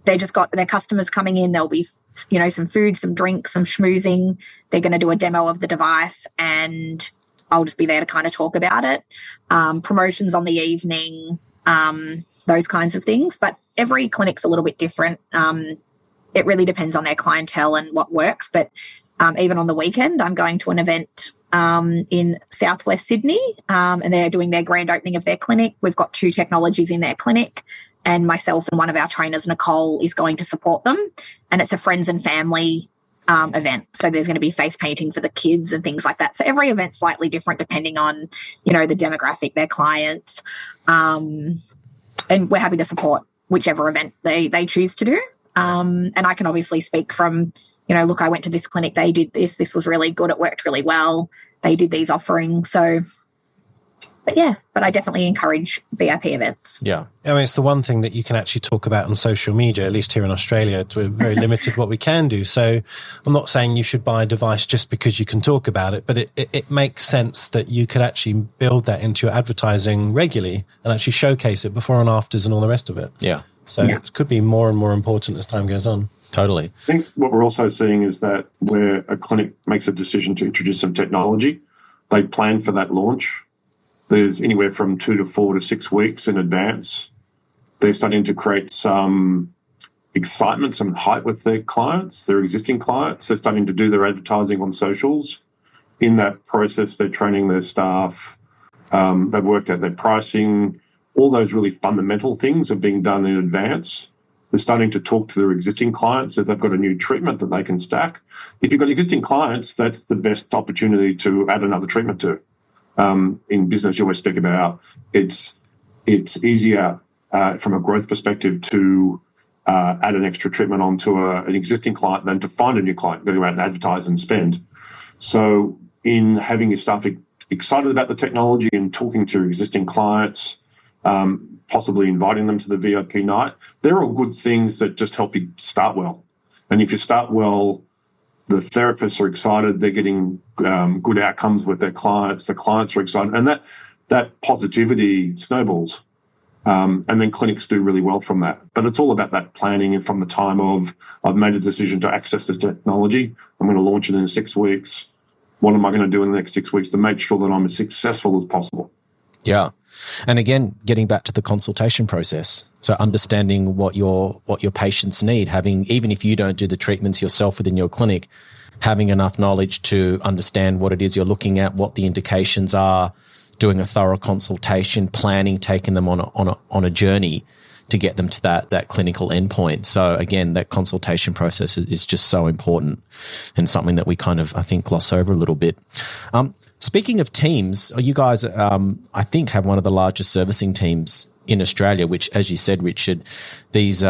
They just got their customers coming in. There'll be, some food, some drinks, some schmoozing. They're going to do a demo of the device, and I'll just be there to kind of talk about it. Promotions on the evening, those kinds of things. But every clinic's a little bit different. It really depends on their clientele and what works. But even on the weekend, I'm going to an event in southwest Sydney, and they're doing their grand opening of their clinic. We've got 2 technologies in their clinic, and myself and one of our trainers, Nicole, is going to support them. And it's a friends and family event. So there's going to be face painting for the kids and things like that. So every event's slightly different depending on, the demographic, their clients. And we're happy to support whichever event they choose to do. And I can obviously speak from, look, I went to this clinic, they did this was really good, it worked really well, they did these offerings. So but I definitely encourage VIP events. Yeah. I mean, it's the one thing that you can actually talk about on social media, at least here in Australia. We're very limited what we can do. So I'm not saying you should buy a device just because you can talk about it, but it makes sense that you could actually build that into your advertising regularly and actually showcase it before and afters and all the rest of it. Yeah. So it could be more and more important as time goes on. Totally. I think what we're also seeing is that where a clinic makes a decision to introduce some technology, they plan for that launch. There's anywhere from 2 to 4 to 6 weeks in advance. They're starting to create some excitement, some hype with their clients, their existing clients. They're starting to do their advertising on socials. In that process, they're training their staff. They've worked out their pricing. All those really fundamental things are being done in advance. They're starting to talk to their existing clients if they've got a new treatment that they can stack. If you've got existing clients, that's the best opportunity to add another treatment to. In business, you always speak about it's easier from a growth perspective to add an extra treatment onto an existing client than to find a new client, go out and advertise and spend. So in having your staff excited about the technology and talking to existing clients, possibly inviting them to the VIP night, they're all good things that just help you start well. And if you start well, the therapists are excited, they're getting good outcomes with their clients, the clients are excited, and that positivity snowballs. And then clinics do really well from that. But it's all about that planning, and from the time of I've made a decision to access the technology, I'm going to launch it in 6 weeks. What am I going to do in the next 6 weeks to make sure that I'm as successful as possible? Yeah. And again, getting back to the consultation process. So understanding what your patients need, even if you don't do the treatments yourself within your clinic, having enough knowledge to understand what it is you're looking at, what the indications are, doing a thorough consultation, planning, taking them on a journey to get them to that clinical endpoint. So again, that consultation process is just so important and something that we kind of, I think, gloss over a little bit. Speaking of teams, you guys, I think, have one of the largest servicing teams in Australia, which, as you said, Richard, these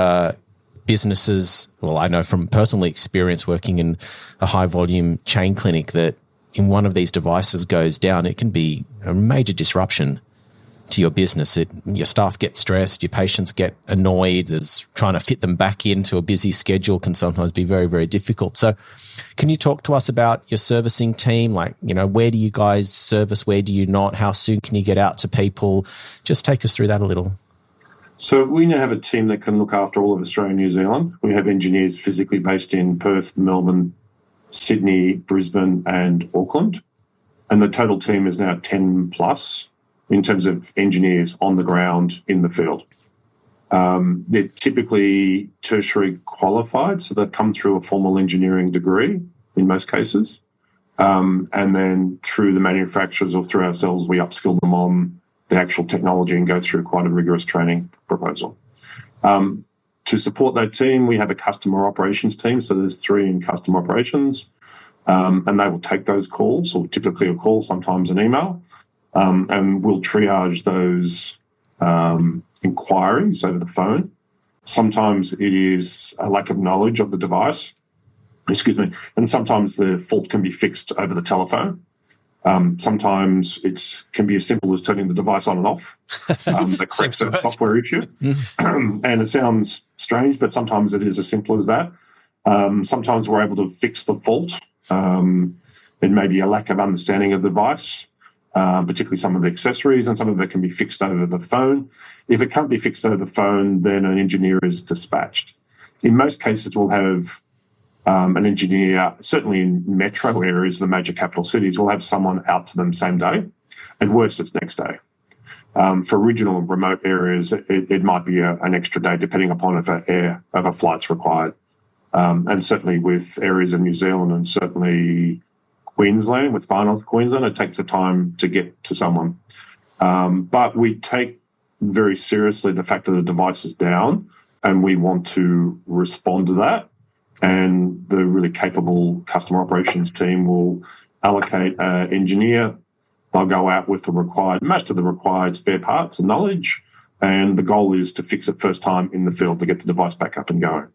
businesses, well, I know from personal experience working in a high-volume chain clinic that in one of these devices goes down, it can be a major disruption to your business. Your staff get stressed, your patients get annoyed. There's trying to fit them back into a busy schedule can sometimes be very, very difficult. So can you talk to us about your servicing team? Like, where do you guys service? Where do you not? How soon can you get out to people? Just take us through that a little. So we now have a team that can look after all of Australia and New Zealand. We have engineers physically based in Perth, Melbourne, Sydney, Brisbane and Auckland. And the total team is now 10 plus in terms of engineers on the ground in the field. They're typically tertiary qualified, so they've come through a formal engineering degree in most cases. And then through the manufacturers or through ourselves, we upskill them on the actual technology and go through quite a rigorous training proposal. To support that team, we have a customer operations team. So there's 3 in customer operations, and they will take those calls, or typically a call, sometimes an email, and we'll triage those inquiries over the phone. Sometimes it is a lack of knowledge of the device, and sometimes the fault can be fixed over the telephone. Sometimes it can be as simple as turning the device on and off. That corrects a software issue. And it sounds strange, but sometimes it is as simple as that. Sometimes we're able to fix the fault. It may be a lack of understanding of the device, particularly some of the accessories, and some of it can be fixed over the phone. If it can't be fixed over the phone, then an engineer is dispatched. In most cases, we'll have an engineer, certainly in metro areas, the major capital cities, will have someone out to them same day, and worse, it's next day. For regional and remote areas, it might be an extra day, depending upon if a flight's required. And certainly with areas in New Zealand and certainly Queensland, with Far North Queensland, it takes a time to get to someone. But we take very seriously the fact that the device is down, and we want to respond to that. And the really capable customer operations team will allocate an engineer. They'll go out with most of the required spare parts and knowledge, and the goal is to fix it first time in the field to get the device back up and going.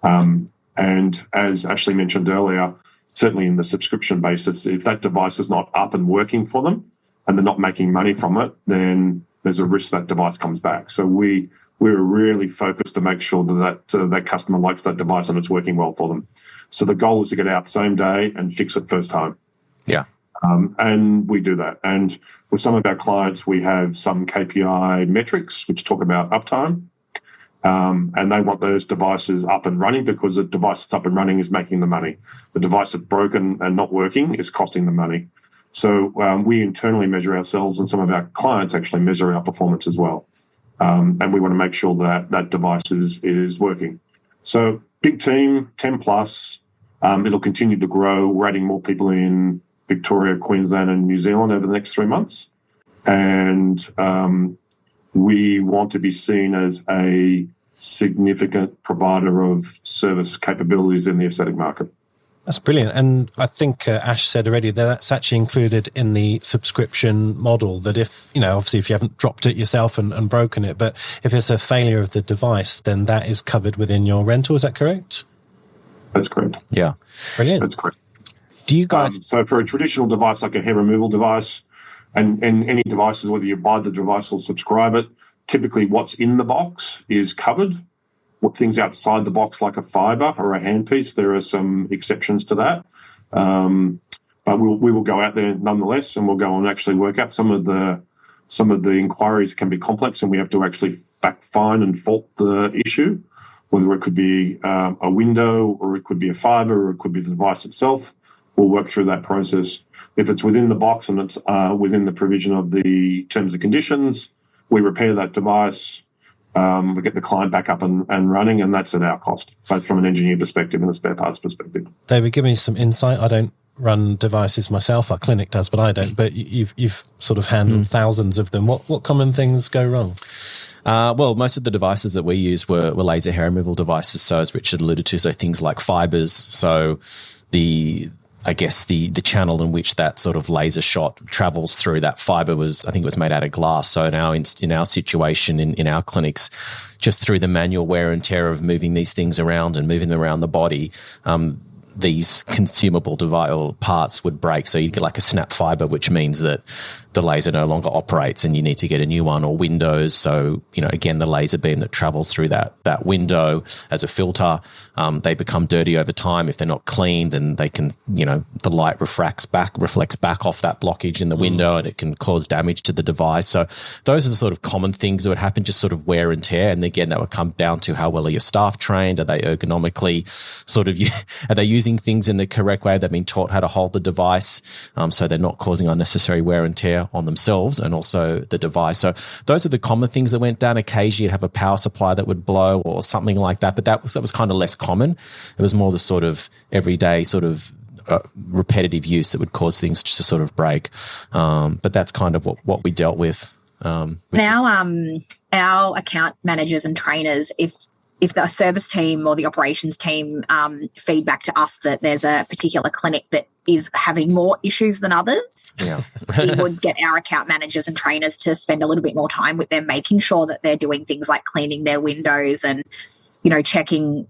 And as Ashlee mentioned earlier, certainly in the subscription basis, if that device is not up and working for them, and they're not making money from it, then there's a risk that device comes back. So we're really focused to make sure that customer likes that device and it's working well for them. So the goal is to get out same day and fix it first time. Yeah. And we do that. And with some of our clients, we have some KPI metrics which talk about uptime. And they want those devices up and running because the device that's up and running is making the money. The device that's broken and not working is costing them money. So we internally measure ourselves, and some of our clients actually measure our performance as well. And we want to make sure that that device is working. So big team, 10 plus. It'll continue to grow. We're adding more people in Victoria, Queensland, and New Zealand over the next 3 months. And we want to be seen as a significant provider of service capabilities in the aesthetic market. That's brilliant. And I think Ash said already that that's actually included in the subscription model, that if, obviously if you haven't dropped it yourself and broken it, but if it's a failure of the device, then that is covered within your rental. Is that correct? That's correct. Yeah. Brilliant. That's correct. Do you guys... So for a traditional device like a hair removal device, and any devices, whether you buy the device or subscribe it, typically what's in the box is covered. What things outside the box, like a fibre or a handpiece, there are some exceptions to that. But we will go out there nonetheless, and we'll go and actually work out some of the inquiries can be complex, and we have to actually fact find and fault the issue, whether it could be a window, or it could be a fibre, or it could be the device itself. We'll work through that process. If it's within the box and it's within the provision of the terms and conditions, we repair that device. We get the client back up and running, and that's at our cost, both from an engineer perspective and a spare parts perspective. David, give me some insight. I don't run devices myself. Our clinic does, but I don't. But you've sort of handled thousands of them. What common things go wrong? Well, most of the devices that we use were laser hair removal devices. So as Richard alluded to, so things like fibres. So the channel in which that sort of laser shot travels through, that fibre was made out of glass. So now in our situation, in our clinics, just through the manual wear and tear of moving these things around and moving them around the body, these consumable device or parts would break. So you'd get like a snap fibre, which means that the laser no longer operates and you need to get a new one, or windows. So, again, the laser beam that travels through that window as a filter, they become dirty over time. If they're not cleaned, then they can, the light reflects back off that blockage in the window, and it can cause damage to the device. So those are the sort of common things that would happen, just sort of wear and tear. And again, that would come down to how well are your staff trained? Are they ergonomically are they using things in the correct way? They've been taught how to hold the device, so they're not causing unnecessary wear and tear on themselves and also the device. So those are the common things that went down. Occasionally you'd have a power supply that would blow or something like that, but that was kind of less common. It was more the sort of everyday sort of repetitive use that would cause things to sort of break. But that's kind of what we dealt with. Now, our account managers and trainers, if the service team or the operations team feedback to us that there's a particular clinic that is having more issues than others, we would get our account managers and trainers to spend a little bit more time with them, making sure that they're doing things like cleaning their windows and, checking,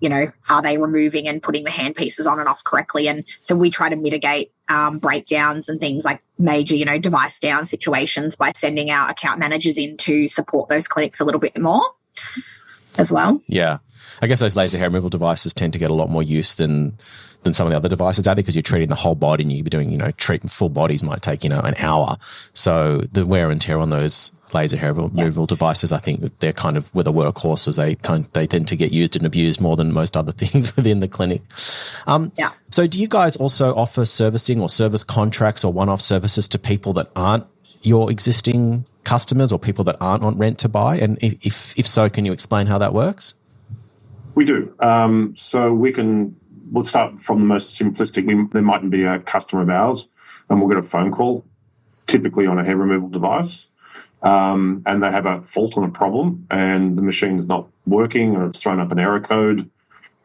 are they removing and putting the handpieces on and off correctly. And so we try to mitigate breakdowns and things like major, device down situations by sending our account managers in to support those clinics a little bit more as well. Yeah. I guess those laser hair removal devices tend to get a lot more use than some of the other devices out there, because you're treating the whole body, and you'd be doing, treating full bodies might take, an hour. So the wear and tear on those laser hair removal devices, I think they're kind of with the workhorses. They tend to get used and abused more than most other things within the clinic. So do you guys also offer servicing or service contracts or one-off services to people that aren't your existing customers or people that aren't on rent to buy? And if so, can you explain how that works? We do. So we'll start from the most simplistic. There mightn't be a customer of ours, and we'll get a phone call, typically on a hair removal device, and they have a fault and a problem, and the machine's not working, or it's thrown up an error code,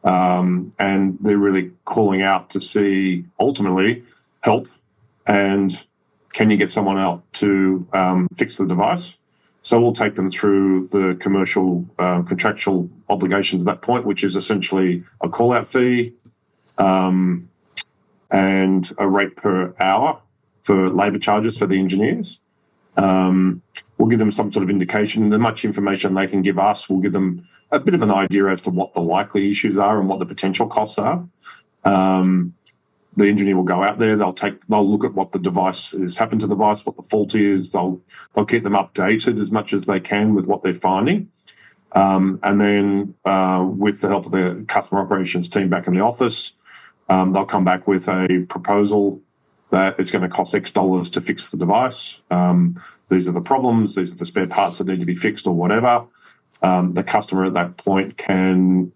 and they're really calling out to see, ultimately, help, and can you get someone out to fix the device? So we'll take them through the commercial contractual obligations at that point, which is essentially a call-out fee and a rate per hour for labour charges for the engineers. We'll give them some sort of indication. The much information they can give us will give them a bit of an idea as to what the likely issues are and what the potential costs are. The engineer will go out there. They'll look at what the device has happened to the device, what the fault is. They'll keep them updated as much as they can with what they're finding. And then with the help of the customer operations team back in the office, they'll come back with a proposal that it's going to cost X dollars to fix the device. These are the problems. These are the spare parts that need to be fixed or whatever. The customer at that point can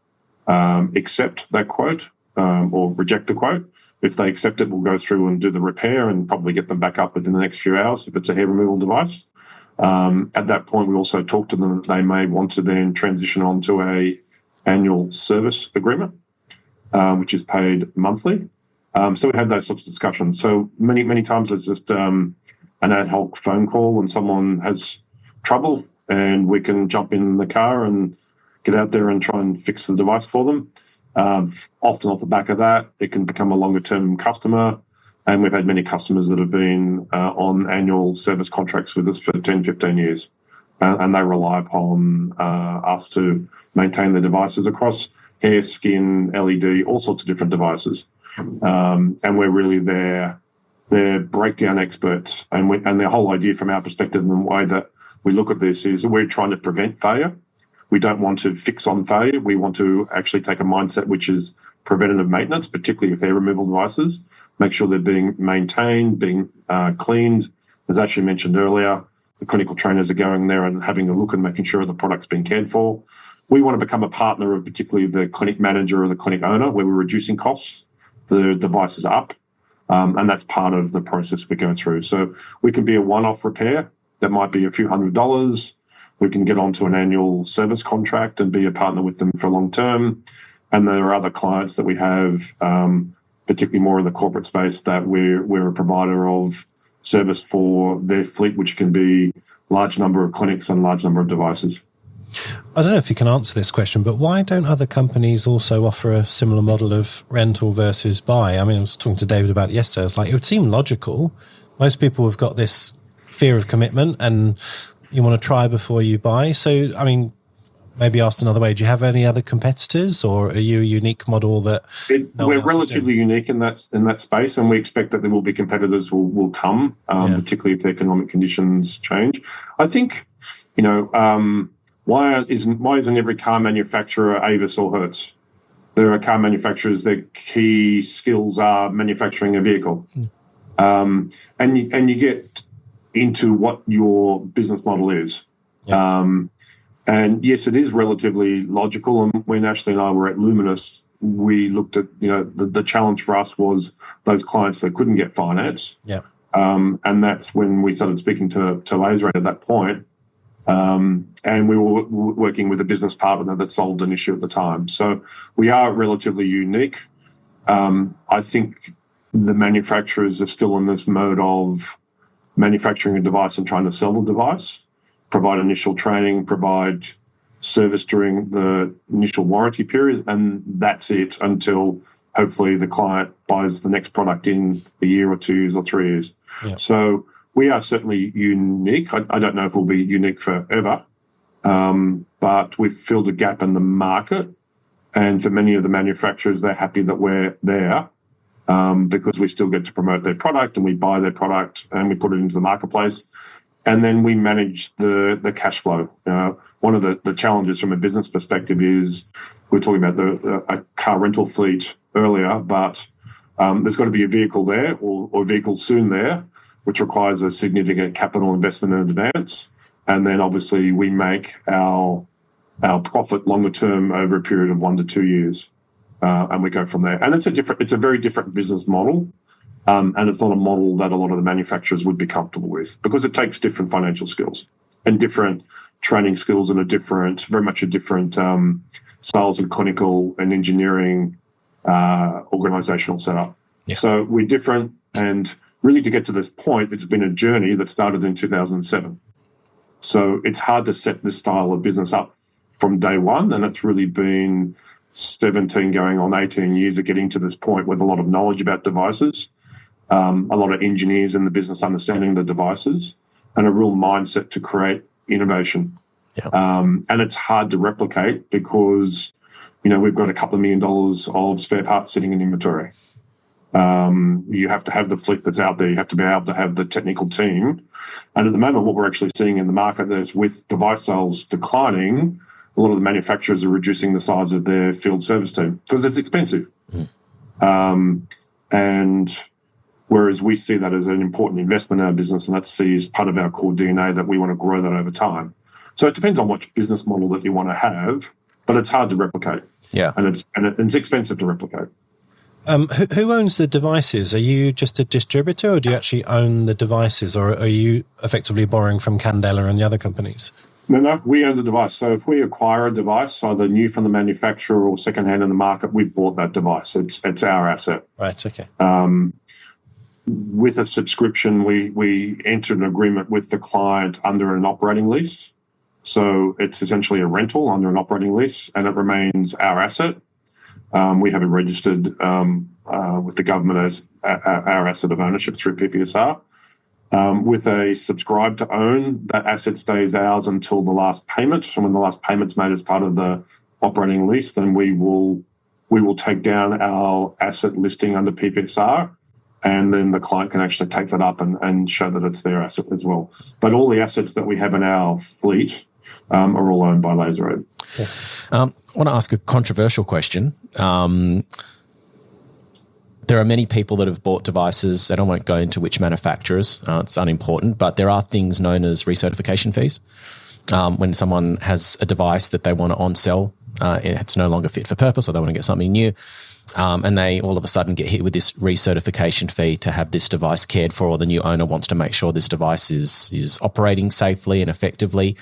accept that quote or reject the quote. If they accept it, we'll go through and do the repair and probably get them back up within the next few hours if it's a hair removal device. At that point, we also talk to them that they may want to then transition onto a annual service agreement, which is paid monthly. So we have those sorts of discussions. So many times it's just an ad hoc phone call and someone has trouble and we can jump in the car and get out there and try and fix the device for them. Often off the back of that, it can become a longer-term customer. And we've had many customers that have been on annual service contracts with us for 10, 15 years. And they rely upon us to maintain the devices across hair, skin, LED, all sorts of different devices. And we're really their breakdown experts. And the whole idea from our perspective and the way that we look at this is that we're trying to prevent failure. We don't want to fix on failure. We want to actually take a mindset which is preventative maintenance, particularly with hair removal devices. Make sure they're being maintained, being cleaned. As Ashlee mentioned earlier, the clinical trainers are going there and having a look and making sure the product's being cared for. We want to become a partner of particularly the clinic manager or the clinic owner where we're reducing costs. The device is up, and that's part of the process we go through. So we can be a one-off repair that might be a few $100s. We can get onto an annual service contract and be a partner with them for long term. And there are other clients that we have, particularly more in the corporate space, that we're a provider of service for their fleet, which can be large number of clinics and large number of devices. I don't know if you can answer this question, but why don't other companies also offer a similar model of rental versus buy? I mean, I was talking to David about it yesterday. It's like, it would seem logical. Most people have got this fear of commitment and you want to try before you buy. So, I mean, maybe asked another way, do you have any other competitors or are you a unique model that we're relatively unique in that space, and we expect that there will be competitors will come, particularly if the economic conditions change. I think, why isn't every car manufacturer Avis or Hertz? There are car manufacturers, their key skills are manufacturing a vehicle. And you get into what your business model is. And yes, it is relatively logical. And when Ashlee and I were at Luminous, we looked at, the challenge for us was those clients that couldn't get finance. And that's when we started speaking to Laseraid at that point. And we were working with a business partner that solved an issue at the time. So we are relatively unique. I think the manufacturers are still in this mode of manufacturing a device and trying to sell the device, provide initial training, provide service during the initial warranty period, and that's it until hopefully the client buys the next product in a year or 2 years or 3 years. So we are certainly unique. I don't know if we'll be unique forever, but we've filled a gap in the market. And for many of the manufacturers, they're happy that we're there because we still get to promote their product and we buy their product and we put it into the marketplace. And then we manage the cash flow. One of the challenges from a business perspective is we were talking about a car rental fleet earlier, but there's got to be a vehicle there or a vehicle soon there, which requires a significant capital investment in advance. And then obviously we make our profit longer term over a period of 1 to 2 years. And we go from there. And it's a very different business model. And it's not a model that a lot of the manufacturers would be comfortable with because it takes different financial skills and different training skills and very much a different sales and clinical and engineering organizational setup. So we're different, and really to get to this point, it's been a journey that started in 2007. So it's hard to set this style of business up from day one, and it's really been 17 going on 18 years of getting to this point with a lot of knowledge about devices, a lot of engineers in the business understanding the devices, and a real mindset to create innovation. Yeah. And it's hard to replicate because, we've got a couple of $1 million of spare parts sitting in inventory. You have to have the fleet that's out there. You have to be able to have the technical team. And at the moment, what we're actually seeing in the market is with device sales declining, a lot of the manufacturers are reducing the size of their field service team because it's expensive. And whereas we see that as an important investment in our business, and that's as part of our core DNA that we want to grow that over time. So it depends on which business model that you want to have, but it's hard to replicate. Yeah. And it's expensive to replicate. Who owns the devices? Are you just a distributor, or do you actually own the devices, or are you effectively borrowing from Candela and the other companies? No, we own the device. So if we acquire a device, either new from the manufacturer or secondhand in the market, we've bought that device. It's our asset. Right, okay. With a subscription, we enter an agreement with the client under an operating lease. So it's essentially a rental under an operating lease, and it remains our asset. We have it registered with the government as our asset of ownership through PPSR. With a subscribe to own, that asset stays ours until the last payment. And when the last payment's made as part of the operating lease, then we will take down our asset listing under PPSR, and then the client can actually take that up and show that it's their asset as well. But all the assets that we have in our fleet are all owned by Laseraid. I want to ask a controversial question. There are many people that have bought devices, and I won't go into which manufacturers, it's unimportant, but there are things known as recertification fees. When someone has a device that they want to on-sell, it's no longer fit for purpose, or they want to get something new, and they all of a sudden get hit with this recertification fee to have this device cared for, or the new owner wants to make sure this device is operating safely and effectively.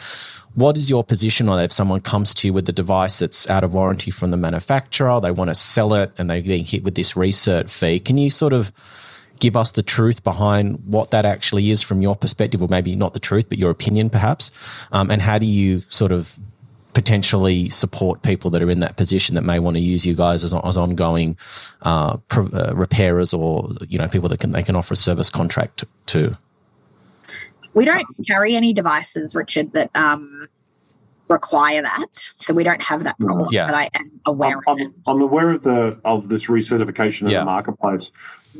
What is your position on that? If someone comes to you with a device that's out of warranty from the manufacturer, they want to sell it, and they're being hit with this recert fee, can you sort of give us the truth behind what that actually is from your perspective, or maybe not the truth, but your opinion perhaps? And how do you sort of potentially support people that are in that position that may want to use you guys as ongoing repairers, or people that they can offer a service contract to? We don't carry any devices, Richard, that require that, so we don't have that problem. Yeah. But I am aware of it. I'm aware of this recertification in the marketplace.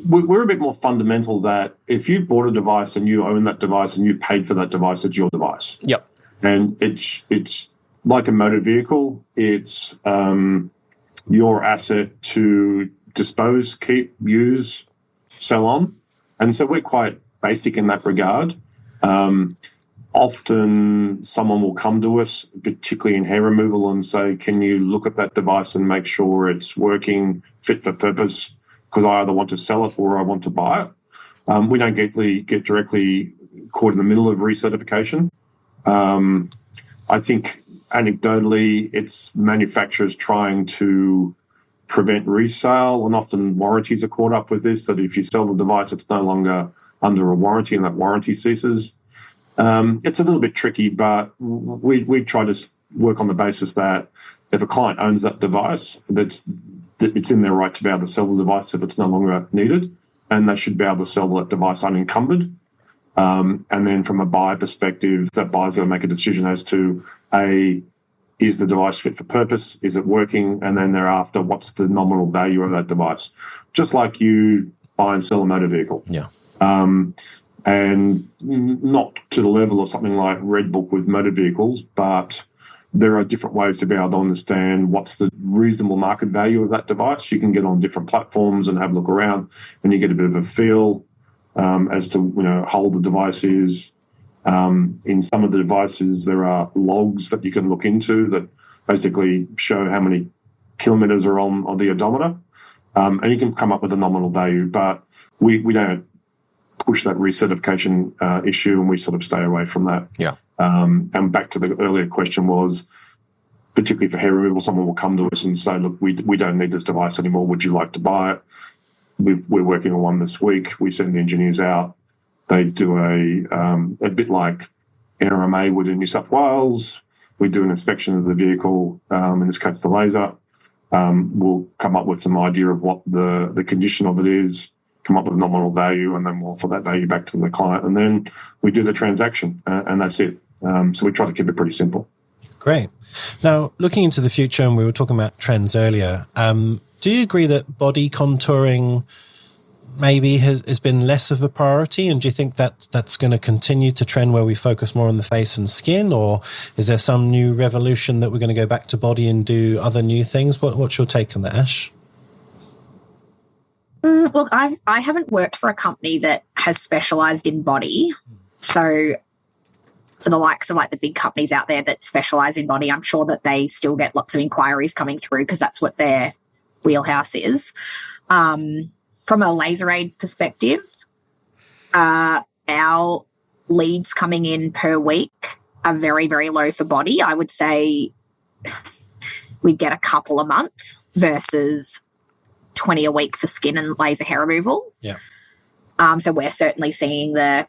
We're a bit more fundamental that if you bought a device and you own that device and you've paid for that device, it's your device. Yep. And it's like a motor vehicle. It's your asset to dispose, keep, use, sell on. And so we're quite basic in that regard. Often someone will come to us, particularly in hair removal, and say, can you look at that device and make sure it's working, fit for purpose, because I either want to sell it or I want to buy it. We don't get directly caught in the middle of recertification. I think anecdotally it's manufacturers trying to prevent resale, and often warranties are caught up with this, that if you sell the device, it's no longer under a warranty and that warranty ceases. It's a little bit tricky, but we try to work on the basis that if a client owns that device, that it's in their right to be able to sell the device if it's no longer needed, and they should be able to sell that device unencumbered. And then from a buyer perspective, that buyer's going to make a decision as to, is the device fit for purpose? Is it working? And then thereafter, what's the nominal value of that device? Just like you buy and sell a motor vehicle. Yeah. And not to the level of something like Red Book with motor vehicles, but there are different ways to be able to understand what's the reasonable market value of that device. You can get on different platforms and have a look around, and you get a bit of a feel as to how old the device is. In some of the devices, there are logs that you can look into that basically show how many kilometres are on the odometer, and you can come up with a nominal value. But we don't push that recertification issue, and we sort of stay away from that. Yeah. And back to the earlier question was, particularly for hair removal, someone will come to us and say, look, we don't need this device anymore. Would you like to buy it? We're working on one this week. We send the engineers out. They do a bit like NRMA would in New South Wales. We do an inspection of the vehicle, in this case the laser. We'll come up with some idea of what the condition of it is. come up with nominal value, and then we'll offer that value back to the client. And then we do the transaction, and that's it. So we try to keep it pretty simple. Great. Now, looking into the future, and we were talking about trends earlier, do you agree that body contouring maybe has been less of a priority? And do you think that that's going to continue to trend where we focus more on the face and skin? Or is there some new revolution that we're going to go back to body and do other new things? What's your take on that, Ash? Look, I haven't worked for a company that has specialised in body. So for the likes of like the big companies out there that specialise in body, I'm sure that they still get lots of inquiries coming through because that's what their wheelhouse is. From a Laseraid perspective, our leads coming in per week are very, very low for body. I would say we'd get a couple a month versus 20 a week for skin and laser hair removal. Yeah. So we're certainly seeing the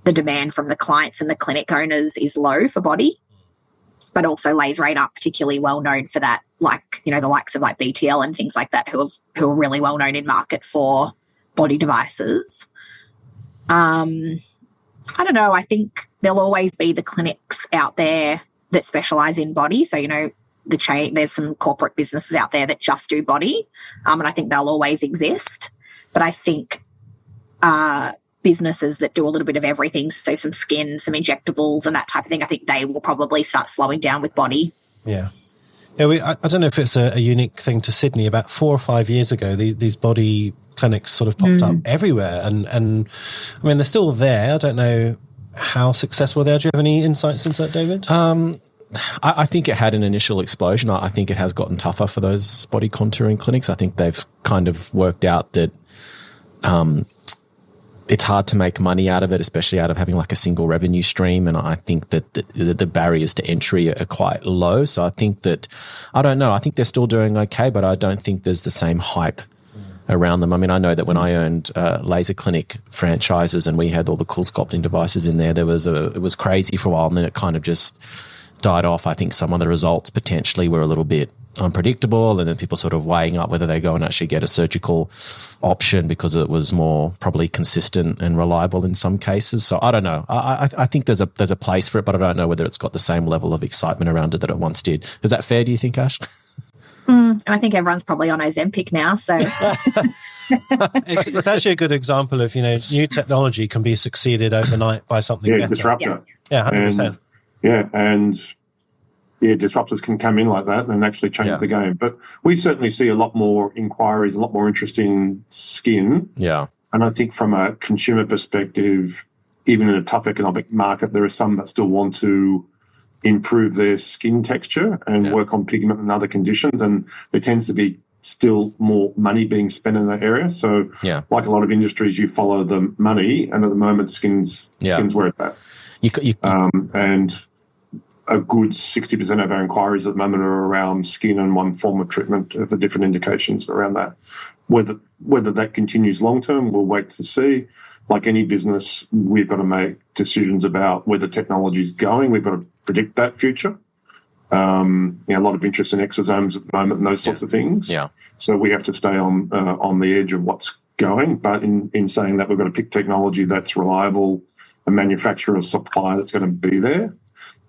demand from the clients and the clinic owners is low for body, but also Laseraid aren't particularly well known for that. Like, the likes of like BTL and things like that who are really well known in market for body devices. I don't know. I think there'll always be the clinics out there that specialize in body. So, the chain, there's some corporate businesses out there that just do body. And I think they'll always exist. But I think, businesses that do a little bit of everything, so some skin, some injectables and that type of thing, I think they will probably start slowing down with body. Yeah. Yeah, I don't know if it's a unique thing to Sydney. About 4 or 5 years ago, these body clinics sort of popped up everywhere. And I mean, they're still there. I don't know how successful they are. Do you have any insights into that, David? I think it had an initial explosion. I think it has gotten tougher for those body contouring clinics. I think they've kind of worked out that it's hard to make money out of it, especially out of having like a single revenue stream. And I think that the barriers to entry are quite low. So I think that, I don't know, I think they're still doing okay, but I don't think there's the same hype around them. I mean, I know that when I owned laser clinic franchises and we had all the cool sculpting devices in there, it was crazy for a while, and then it kind of just died off. I think some of the results potentially were a little bit unpredictable, and then people sort of weighing up whether they go and actually get a surgical option because it was more probably consistent and reliable in some cases. So I don't know. I think there's a place for it, but I don't know whether it's got the same level of excitement around it that it once did. Is that fair, do you think, Ash? And I think everyone's probably on Ozempic now, so... It's actually a good example of, new technology can be succeeded overnight by something better. Disruptor. Yeah, 100%. Disruptors can come in like that and actually change the game. But we certainly see a lot more inquiries, a lot more interest in skin. Yeah. And I think from a consumer perspective, even in a tough economic market, there are some that still want to improve their skin texture and work on pigment and other conditions. And there tends to be still more money being spent in that area. So like a lot of industries, you follow the money, and at the moment, skin's where it's at. And a good 60% of our inquiries at the moment are around skin and one form of treatment of the different indications around that. Whether that continues long term, we'll wait to see. Like any business, we've got to make decisions about where the technology is going. We've got to predict that future. A lot of interest in exosomes at the moment and those sorts of things. Yeah. So we have to stay on the edge of what's going. But in saying that, we've got to pick technology that's reliable, a manufacturer or supplier that's going to be there.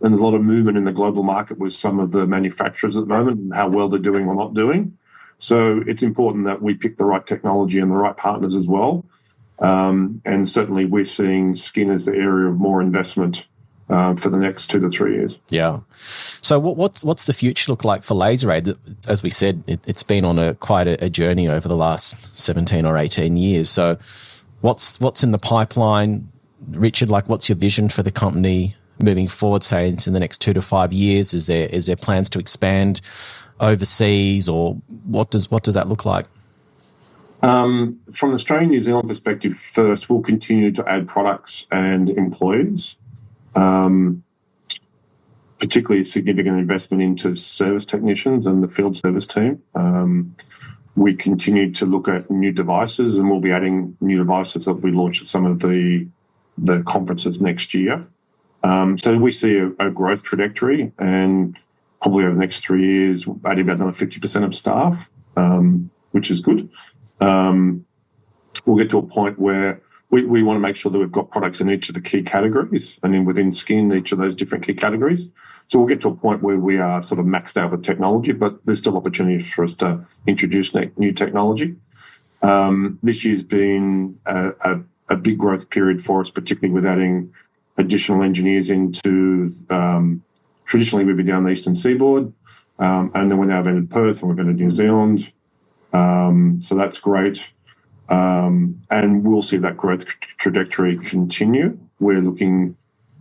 And there's a lot of movement in the global market with some of the manufacturers at the moment and how well they're doing or not doing. So it's important that we pick the right technology and the right partners as well. And certainly we're seeing skin as the area of more investment for the next 2 to 3 years. Yeah. So what's the future look like for Laseraid? As we said, it's been on quite a journey over the last 17 or 18 years. So what's in the pipeline, Richard? Like, what's your vision for the company moving forward, say, into the next 2 to 5 years? Is there plans to expand overseas, or what does that look like? From an Australian New Zealand perspective, first, we'll continue to add products and employees, particularly a significant investment into service technicians and the field service team. We continue to look at new devices, and we'll be adding new devices that we launch at some of the conferences next year. So we see a growth trajectory, and probably over the next 3 years, adding about another 50% of staff, which is good. we'll get to a point where we want to make sure that we've got products in each of the key categories, and then within skin, each of those different key categories. So we'll get to a point where we are sort of maxed out with technology, but there's still opportunities for us to introduce new technology. This year's been a big growth period for us, particularly with adding additional engineers into, traditionally we've been down the eastern seaboard, and then we're now in Perth and we've been in New Zealand. So that's great. And we'll see that growth trajectory continue. We're looking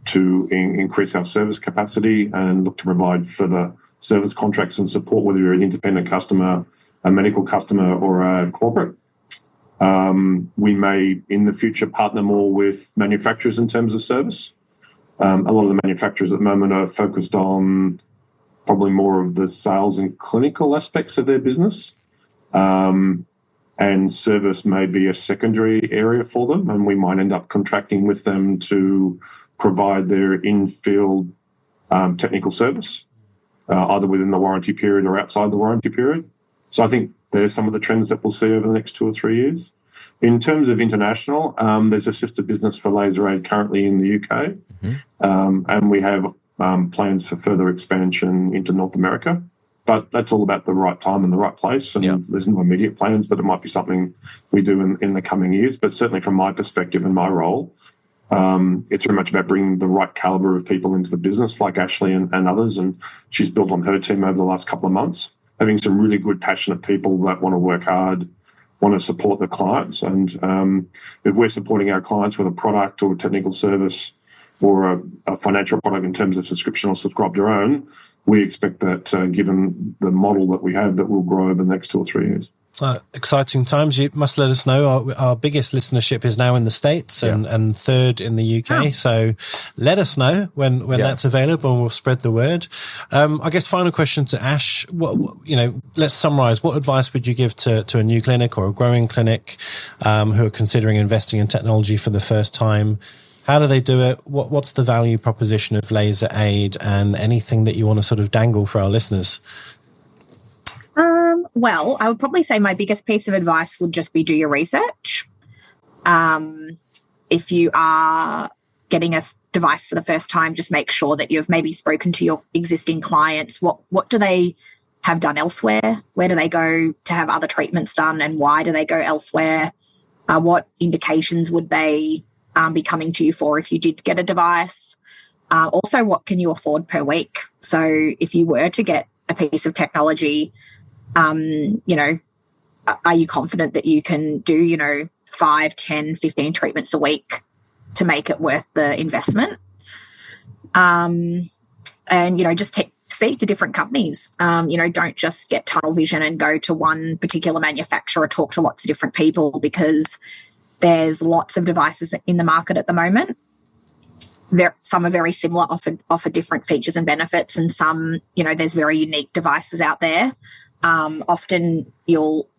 to increase our service capacity and look to provide further service contracts and support, whether you're an independent customer, a medical customer, or a corporate. We may, in the future, partner more with manufacturers in terms of service. A lot of the manufacturers at the moment are focused on probably more of the sales and clinical aspects of their business. And service may be a secondary area for them, and we might end up contracting with them to provide their in-field technical service, either within the warranty period or outside the warranty period. So I think there's some of the trends that we'll see over the next 2 or 3 years. In terms of international, there's a sister business for Laseraid currently in the UK, and we have plans for further expansion into North America. But that's all about the right time and the right place, and there's no immediate plans, but it might be something we do in the coming years. But certainly from my perspective and my role, it's very much about bringing the right caliber of people into the business, like Ashlee and others, and she's built on her team over the last couple of months, having some really good, passionate people that want to work hard, want to support the clients. And if we're supporting our clients with a product or a technical service or a financial product in terms of subscription or subscribe to own, we expect that, given the model that we have, that will grow over the next 2 or 3 years. Exciting times. You must let us know. Our biggest listenership is now in the States and third in the UK. Oh. So let us know when that's available, and we'll spread the word. I guess final question to Ash. Let's summarize. What advice would you give to a new clinic or a growing clinic who are considering investing in technology for the first time? How do they do it? What's the value proposition of Laseraid, and anything that you want to sort of dangle for our listeners? Well, I would probably say my biggest piece of advice would just be do your research. If you are getting a device for the first time, just make sure that you've maybe spoken to your existing clients. What do they have done elsewhere? Where do they go to have other treatments done, and why do they go elsewhere? What indications would they be coming to you for if you did get a device? Also, what can you afford per week? So if you were to get a piece of technology, are you confident that you can do, 5, 10, 15 treatments a week to make it worth the investment? And, just speak to different companies. Don't just get tunnel vision and go to one particular manufacturer. Talk to lots of different people, because there's lots of devices in the market at the moment. Some are very similar, offer different features and benefits, and some, there's very unique devices out there. Often you'll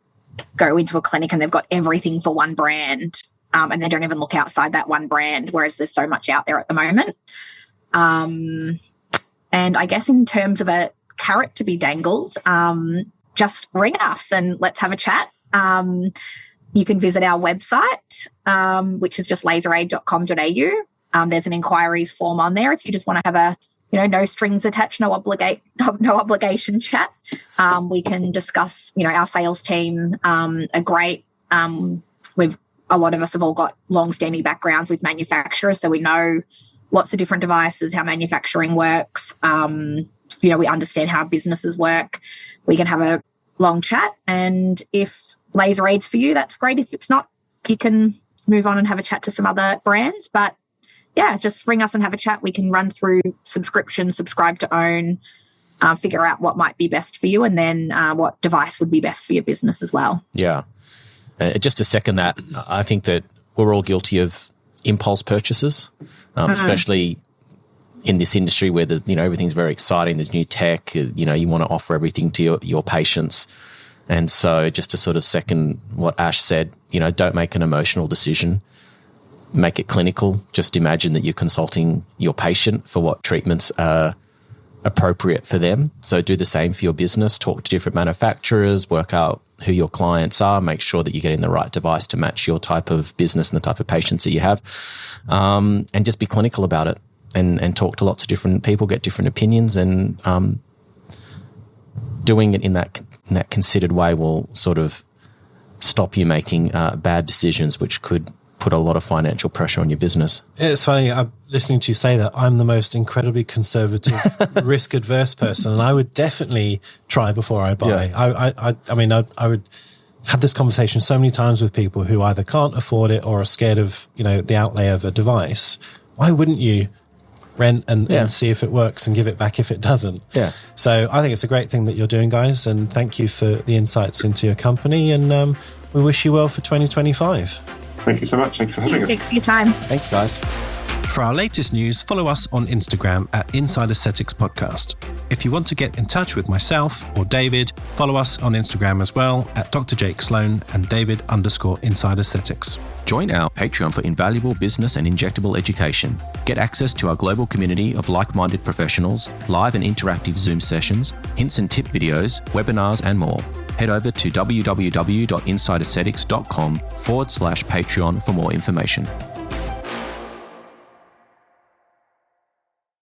go into a clinic and they've got everything for one brand, and they don't even look outside that one brand, whereas there's so much out there at the moment. And I guess in terms of a carrot to be dangled, just ring us and let's have a chat. You can visit our website, which is just laseraid.com.au. There's an inquiries form on there if you just want to have a no strings attached, no obligation chat. We can discuss, our sales team are great. A lot of us have all got long-standing backgrounds with manufacturers, so we know lots of different devices, how manufacturing works. We understand how businesses work. We can have a long chat, and if Laseraid's for you, that's great. If it's not, you can move on and have a chat to some other brands. But yeah, just ring us and have a chat. We can run through subscription, subscribe to own, figure out what might be best for you, and then what device would be best for your business as well. Yeah. Just to second that, I think that we're all guilty of impulse purchases, especially in this industry where there's, everything's very exciting. There's new tech, you want to offer everything to your patients. And so just to sort of second what Ash said, don't make an emotional decision. Make it clinical. Just imagine that you're consulting your patient for what treatments are appropriate for them. So do the same for your business. Talk to different manufacturers, work out who your clients are, make sure that you're getting the right device to match your type of business and the type of patients that you have, and just be clinical about it and talk to lots of different people, get different opinions, and doing it in that considered way will sort of stop you making bad decisions, which could put a lot of financial pressure on your business. It's funny, I'm listening to you say that. I'm the most incredibly conservative, risk-adverse person, and I would definitely try before I buy. Yeah. I mean, I would have had this conversation so many times with people who either can't afford it or are scared of, the outlay of a device. Why wouldn't you rent and see if it works and give it back if it doesn't? Yeah. So I think it's a great thing that you're doing, guys, and thank you for the insights into your company, and we wish you well for 2025. Thank you so much. Thanks for having us. Thanks for your time. Thanks, guys. For our latest news, follow us on Instagram at Inside Aesthetics Podcast. If you want to get in touch with myself or David, follow us on Instagram as well at Dr. Jake Sloan and David_Inside Aesthetics. Join our Patreon for invaluable business and injectable education. Get access to our global community of like-minded professionals, live and interactive Zoom sessions, hints and tip videos, webinars, and more. Head over to www.insideaesthetics.com/Patreon for more information.